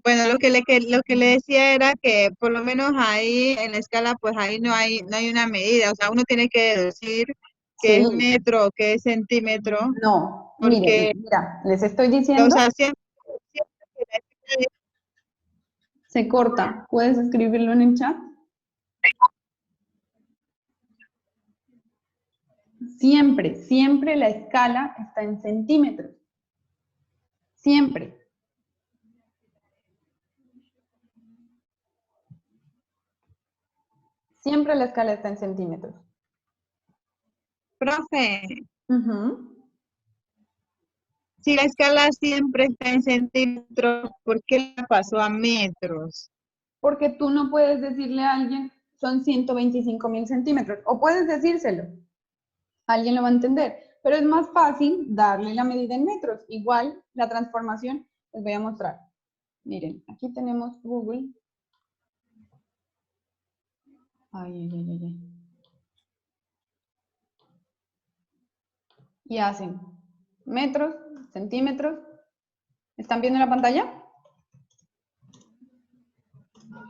Bueno, lo que le decía era que por lo menos ahí en la escala, pues ahí no hay una medida. O sea, uno tiene que decir que es Sí. metro o que es centímetro, No, porque, mira, les estoy o diciendo, sea, siempre se corta. ¿Puedes escribirlo en el chat? Siempre, siempre la escala está en centímetros. Siempre. Siempre la escala está en centímetros. profe, Ujú. si la escala siempre está en centímetros, ¿por qué la pasó a metros? Porque tú no puedes decirle a alguien, son 125.000 centímetros, o puedes decírselo, alguien lo va a entender, pero es más fácil darle la medida en metros. Igual, la transformación, les voy a mostrar. Miren, aquí tenemos Google. Y hacen metros, centímetros. ¿Están viendo la pantalla?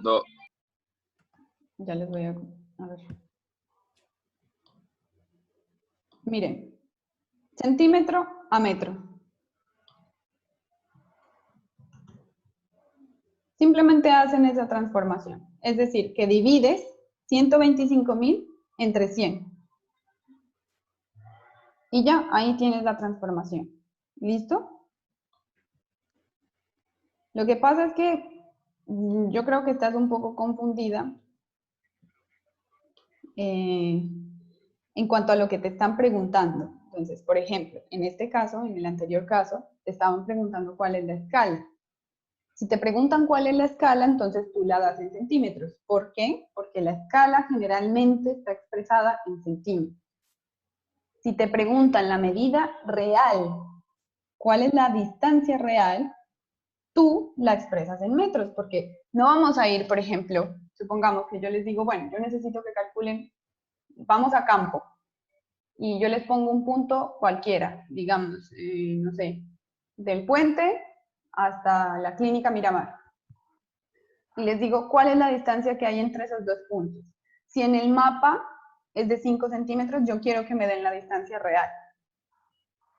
No. Ya les voy a ver. Miren, centímetro a metro. Simplemente hacen esa transformación. Es decir, que divides 125.000 entre 100. Y ya, ahí tienes la transformación. ¿Listo? Lo que pasa es que yo creo que estás un poco confundida en cuanto a lo que te están preguntando. Entonces, por ejemplo, en este caso, en el anterior caso, te estaban preguntando cuál es la escala. Si te preguntan cuál es la escala, entonces tú la das en centímetros. ¿Por qué? Porque la escala generalmente está expresada en centímetros. Si te preguntan la medida real, cuál es la distancia real, tú la expresas en metros, porque no vamos a ir, por ejemplo, supongamos que yo les digo, bueno, yo necesito que calculen, vamos a campo, y yo les pongo un punto cualquiera, digamos, no sé, del puente hasta la clínica Miramar. Y les digo cuál es la distancia que hay entre esos dos puntos. Si en el mapa es de 5 centímetros, yo quiero que me den la distancia real.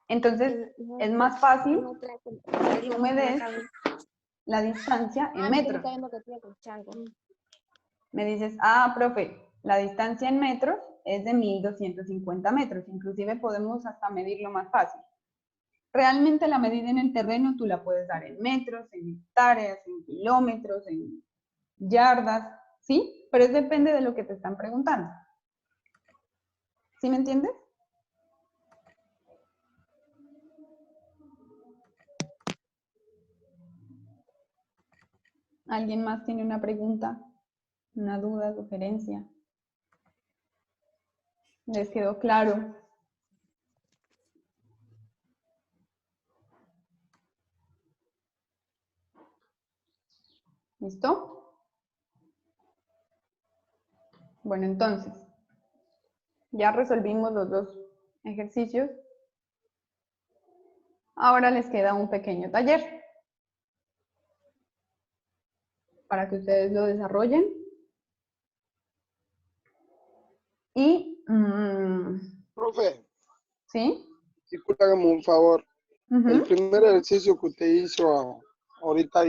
Entonces, es más fácil que tú me des la distancia en metros. Me dices, ah, profe, la distancia en metros es de 1250 metros. Inclusive podemos hasta medirlo más fácil. Realmente la medida en el terreno tú la puedes dar en metros, en hectáreas, en kilómetros, en yardas, ¿sí? Pero depende de lo que te están preguntando. ¿Sí me entiendes? ¿Alguien más tiene una pregunta, una duda, sugerencia? ¿Les quedó claro? ¿Listo? Bueno, entonces, ya resolvimos los dos ejercicios. Ahora les queda un pequeño taller para que ustedes lo desarrollen. Y, Profe, ¿sí? disculpa, hágame un favor. Ujú. El primer ejercicio que usted hizo ahorita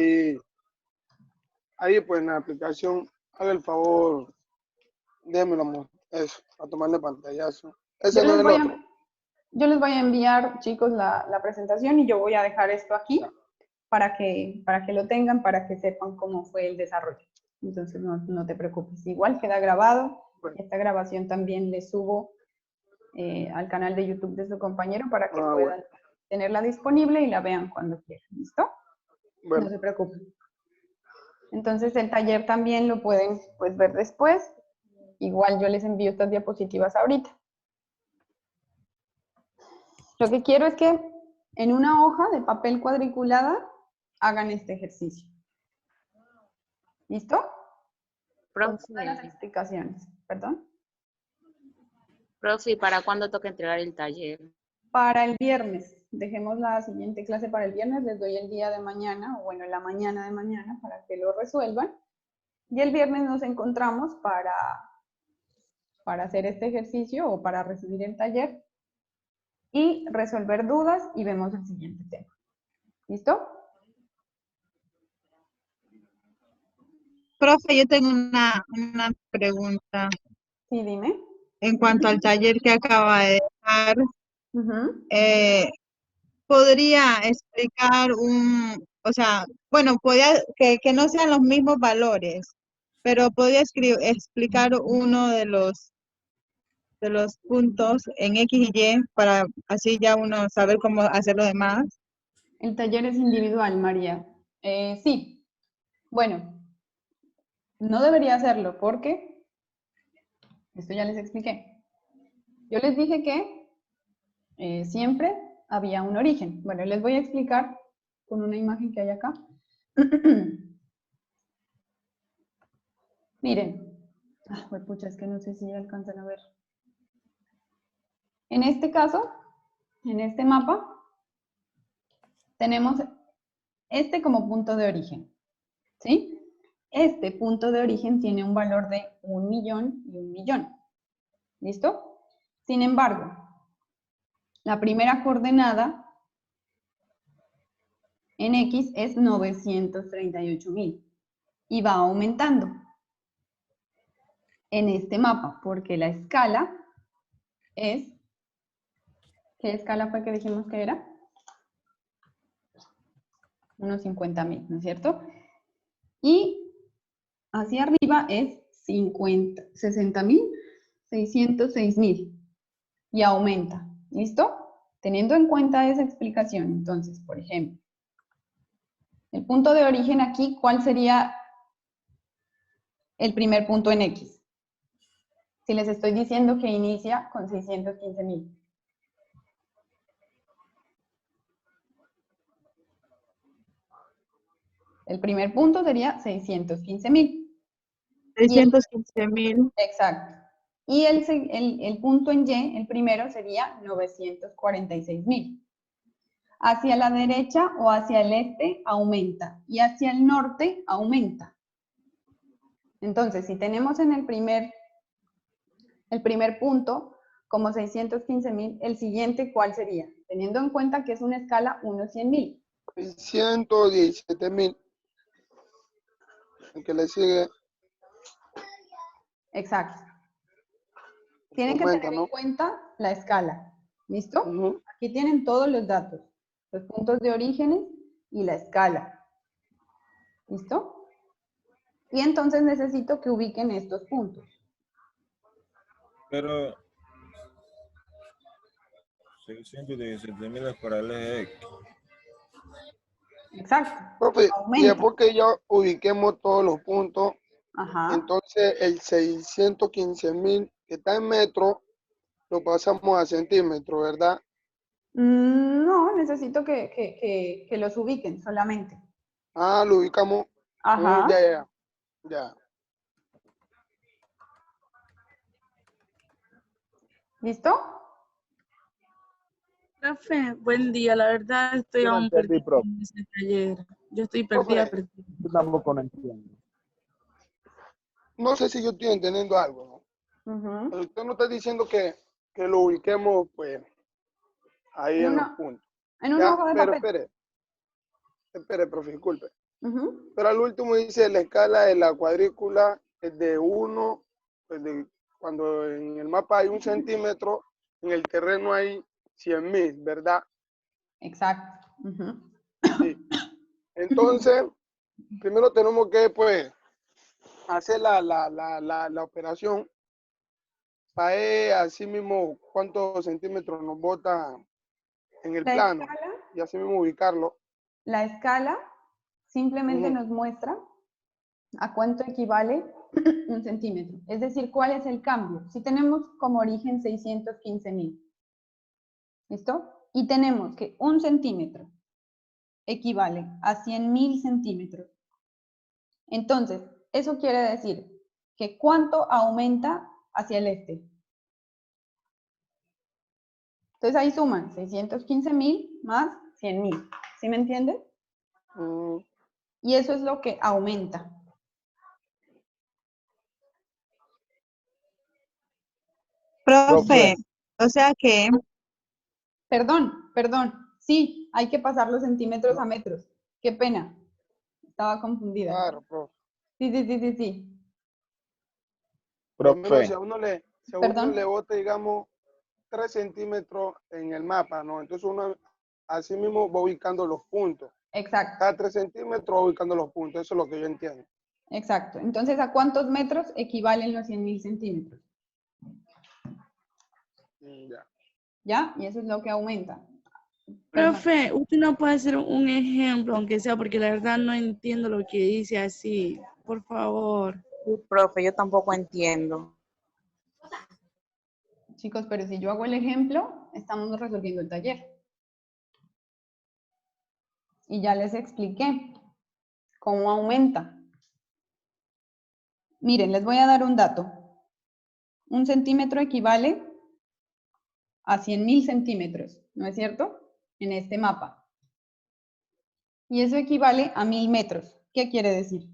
ahí pues en la aplicación, haga el favor, démelo, eso, a tomarle pantallazo. Ese no es el otro. Yo les voy a enviar, chicos, la presentación y yo voy a dejar esto aquí para que lo tengan, para que sepan cómo fue el desarrollo. Entonces, no te preocupes. Igual queda grabado. Esta grabación también le subo al canal de YouTube de su compañero para que puedan tenerla disponible y la vean cuando quieran. ¿Listo? Bueno. No se preocupen. Entonces, el taller también lo pueden pues, ver después. Igual yo les envío estas diapositivas ahorita. Lo que quiero es que en una hoja de papel cuadriculada hagan este ejercicio. ¿Listo? Con todas las explicaciones. ¿Perdón? Profe, ¿para cuándo toca entregar el taller? Para el viernes. Dejemos la siguiente clase para el viernes. Les doy el día de mañana, o bueno, la mañana de mañana, para que lo resuelvan. Y el viernes nos encontramos para hacer este ejercicio o para recibir el taller y resolver dudas y vemos el siguiente tema. ¿Listo? Profe, yo tengo una pregunta. Sí, dime. En cuanto al taller que acaba de dejar, Ujú. ¿podría explicar o sea, bueno, podría que no sean los mismos valores, pero podría explicar uno de los puntos en X y Y para así ya uno saber cómo hacer lo demás? El taller es individual, María. Sí. Bueno, no debería hacerlo porque, esto ya les expliqué. Yo les dije que siempre había un origen. Bueno, les voy a explicar con una imagen que hay acá. Miren. Pucha, es que no sé si alcanzan a ver. En este caso, en este mapa, tenemos este como punto de origen. ¿Sí? Este punto de origen tiene un valor de 1.000.000 y 1.000.000. ¿Listo? Sin embargo, la primera coordenada en X es 938.000 y va aumentando en este mapa porque la escala es... ¿Qué escala fue que dijimos que era? Unos 50.000, ¿no es cierto? Y hacia arriba es 60.000, 606.000 y aumenta. ¿Listo? Teniendo en cuenta esa explicación, entonces, por ejemplo, el punto de origen aquí, ¿cuál sería el primer punto en X? Si les estoy diciendo que inicia con 615.000. El primer punto sería 615.000. 615.000. Exacto. Y el punto en Y, el primero, sería 946.000. Hacia la derecha o hacia el este aumenta y hacia el norte aumenta. Entonces, si tenemos en el primer punto como 615.000, el siguiente, ¿cuál sería? Teniendo en cuenta que es una escala 1/100.000. 617.000. El que le sigue. Exacto. Tienen que Aumenta, tener ¿no? en cuenta la escala. ¿Listo? Ujú. Aquí tienen todos los datos, los puntos de orígenes y la escala. ¿Listo? Y entonces necesito que ubiquen estos puntos. Pero 617.000 es para el eje X. Exacto. Profe, y Aumenta. después que ya ubiquemos todos los puntos, Ajá. entonces el 615.000 que está en metros, lo pasamos a centímetros, ¿verdad? No, necesito que los ubiquen solamente. Ah, lo ubicamos. Ajá. Ya. ¿Listo? Profe, buen día. La verdad estoy Yo no aún entendí, perdida profe. en ese taller. Yo estoy perdida. Profe, Yo tampoco no entiendo. no sé si yo estoy entendiendo algo, ¿no? Ujú. Pero usted no está diciendo que lo ubiquemos, pues, ahí en los puntos. En una Ya, hoja de pero papel. espere, profe, disculpe. Ujú. Pero al último dice la escala de la cuadrícula es de 1, pues cuando en el mapa hay 1 centímetro, en el terreno hay 100.000, ¿verdad? Exacto. Ujú. Sí. Entonces, primero tenemos que, pues, hacer la operación para ver así mismo cuántos centímetros nos bota en el La plano escala, y así mismo ubicarlo. la escala simplemente Ujú. nos muestra a cuánto equivale 1 centímetro. Es decir, cuál es el cambio. Si tenemos como origen 615.000, ¿listo? Y tenemos que 1 centímetro equivale a 100.000 centímetros. Entonces, eso quiere decir que ¿cuánto aumenta hacia el este? Entonces ahí suman 615.000 más 100.000. ¿Sí me entiendes? Mm, Y eso es lo que aumenta. Profe, o sea que, Perdón. Sí, hay que pasar los centímetros a metros. Qué pena. Estaba confundida. claro, profe. Sí. Por lo menos si Profe, a uno le Perdón. bota, digamos, 3 centímetros en el mapa, ¿no? Entonces uno así mismo va ubicando los puntos. Exacto. Cada 3 centímetros va ubicando los puntos. Eso es lo que yo entiendo. Exacto. Entonces, ¿a cuántos metros equivalen los 100.000 centímetros? Ya. ¿Ya? Y eso es lo que aumenta. Profe, usted no puede hacer un ejemplo, aunque sea, porque la verdad no entiendo lo que dice así. Por favor. Sí, profe, yo tampoco entiendo. Chicos, pero si yo hago el ejemplo, estamos resolviendo el taller. Y ya les expliqué cómo aumenta. Miren, les voy a dar un dato. 1 centímetro equivale a 100.000 centímetros, ¿no es cierto? En este mapa. Y eso equivale a 1.000 metros. ¿Qué quiere decir?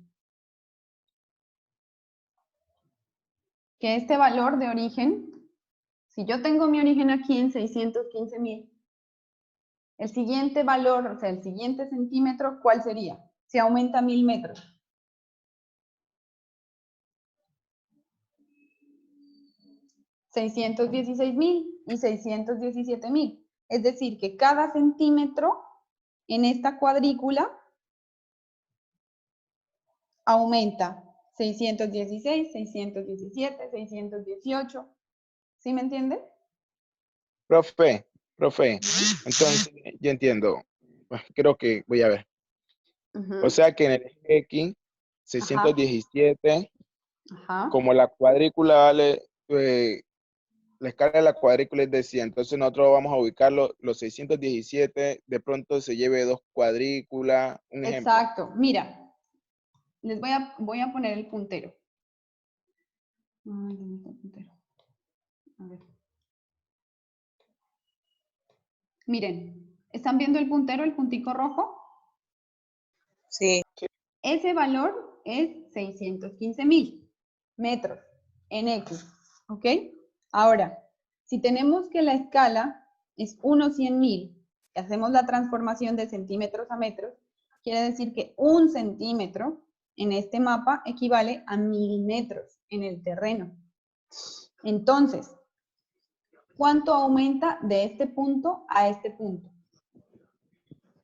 Que este valor de origen, si yo tengo mi origen aquí en 615.000, el siguiente valor, o sea, el siguiente centímetro, ¿cuál sería? Si aumenta 1.000 metros. $616.000 y $617.000. Es decir, que cada centímetro en esta cuadrícula aumenta 616, 617, 618. ¿Sí me entiende? profe, entonces ya entiendo. Creo que voy a ver. O sea que en el eje X, 617, Ajá. como la cuadrícula vale, la escala de la cuadrícula es de 100, entonces nosotros vamos a ubicarlo, los 617, de pronto se lleve 2 cuadrículas, un ejemplo. Exacto. Mira, les voy a poner el puntero. Ay, ¿dónde está el puntero? A ver. Miren, ¿están viendo el puntero, el puntico rojo? Sí. Ese valor es 615.000 metros en X, ¿ok? Ahora, si tenemos que la escala es 1/100.000, y hacemos la transformación de centímetros a metros, quiere decir que 1 centímetro en este mapa equivale a 1000 metros en el terreno. Entonces, ¿cuánto aumenta de este punto a este punto?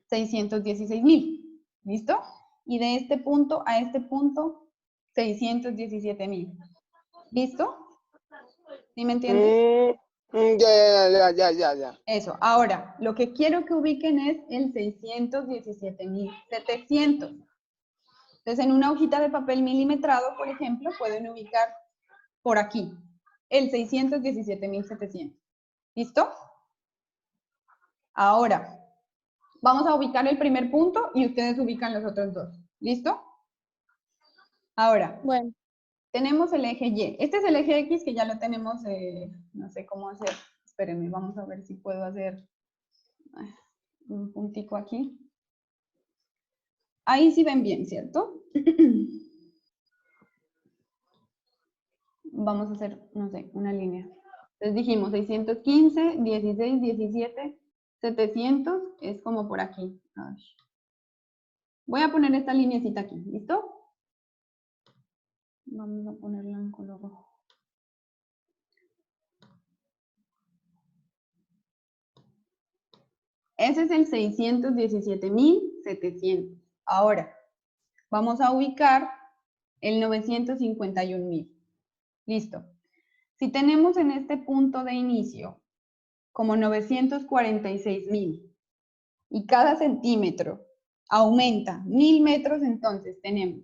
616.000, ¿listo? Y de este punto a este punto, 617.000. ¿Listo? ¿Sí me entienden? Ya. Eso. Ahora, lo que quiero que ubiquen es el 617.700. Entonces, en una hojita de papel milimetrado, por ejemplo, pueden ubicar por aquí el 617.700. ¿Listo? Ahora, vamos a ubicar el primer punto y ustedes ubican los otros dos. ¿Listo? Ahora, Bueno. Tenemos el eje Y. Este es el eje X que ya lo tenemos, no sé cómo hacer. Espérenme, vamos a ver si puedo hacer un puntico aquí. Ahí sí ven bien, ¿cierto? Vamos a hacer, no sé, una línea. Entonces dijimos 615, 16, 17, 700, es como por aquí. Ay. Voy a poner esta lineecita aquí, ¿listo? Vamos a ponerla en color rojo. Ese es el 617.700. Ahora, vamos a ubicar el 951.000. Listo. Si tenemos en este punto de inicio como 946.000 y cada centímetro aumenta 1.000 metros, entonces tenemos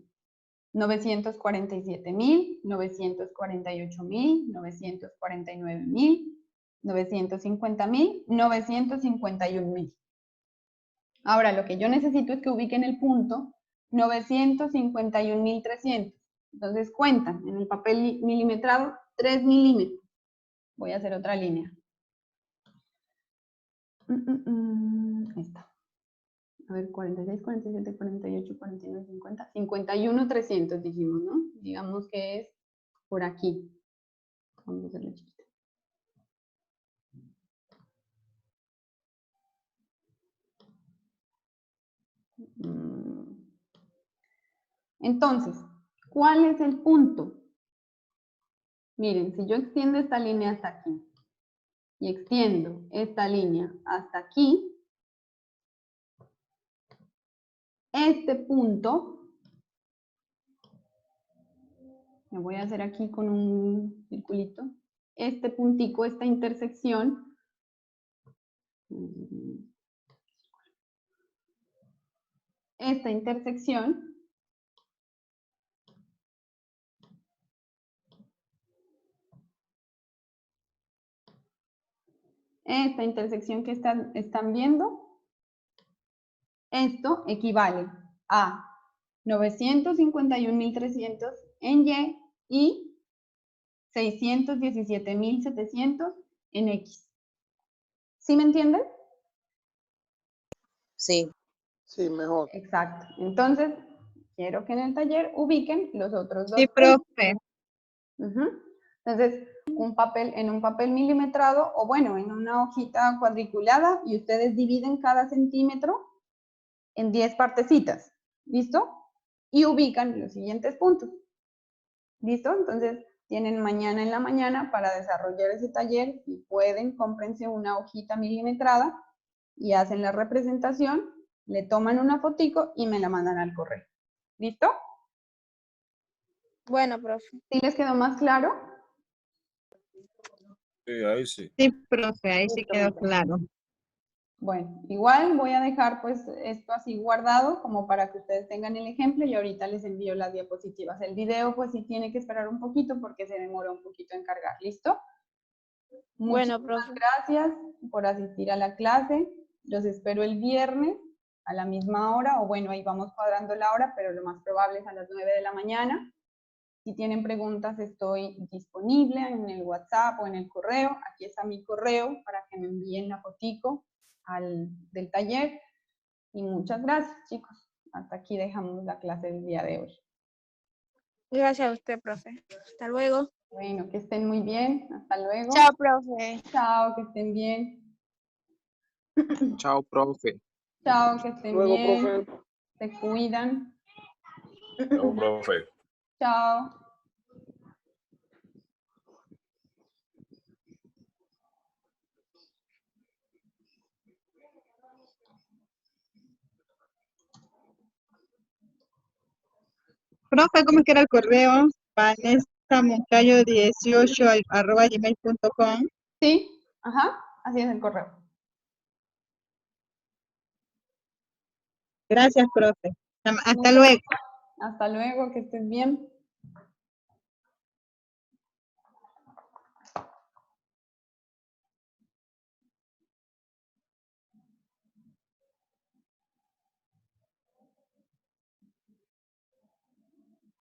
947.000, 948.000, 949.000, 950.000, 951.000. Ahora, lo que yo necesito es que ubiquen el punto 951.300. Entonces, cuentan en el papel milimetrado 3 milímetros. Voy a hacer otra línea. Esta. A ver, 46, 47, 48, 49, 50, 51.300 dijimos, ¿no? Digamos que es por aquí. Vamos a hacerlo chiquito. Entonces, ¿cuál es el punto? Miren, si yo extiendo esta línea hasta aquí y extiendo esta línea hasta aquí, este punto, me voy a hacer aquí con un circulito, este puntico, esta intersección, esta intersección que están viendo, esto equivale a 951.300 en Y y 617.700 en X. ¿Sí me entienden? Sí. Sí, mejor. Exacto. Entonces, quiero que en el taller ubiquen los otros dos. Sí, profe. Entonces, en un papel milimetrado o bueno, en una hojita cuadriculada y ustedes dividen cada centímetro en 10 partecitas. ¿Listo? Y ubican los siguientes puntos. ¿Listo? Entonces, tienen mañana en la mañana para desarrollar ese taller. Si pueden, cómprense una hojita milimetrada y hacen la representación, le toman una fotico y me la mandan al correo. ¿Listo? Bueno, profe. ¿Sí les quedó más claro? Sí, ahí sí. Sí, profe, ahí sí quedó claro. Bueno, igual voy a dejar pues esto así guardado como para que ustedes tengan el ejemplo y ahorita les envío las diapositivas. El video pues sí tiene que esperar un poquito porque se demora un poquito en cargar. ¿Listo? Bueno, Muchísimas profe. gracias por asistir a la clase. Los espero el viernes a la misma hora o bueno, ahí vamos cuadrando la hora, pero lo más probable es a las 9 de la mañana. Si tienen preguntas, estoy disponible en el WhatsApp o en el correo. Aquí está mi correo para que me envíen la fotico del taller. Y muchas gracias, chicos. Hasta aquí dejamos la clase del día de hoy. Gracias a usted, profe. Hasta luego. Bueno, que estén muy bien. Hasta luego. Chao, profe. Chao, que estén bien. Chao, profe. Chao, que estén Luego, bien. profe. Se cuidan. Chao, profe. Chao. Profe, ¿cómo es que era el correo? vanessamoncayo18@gmail.com. Sí, ajá, así es el correo. Gracias, profe. Hasta luego. Hasta luego, que estés bien.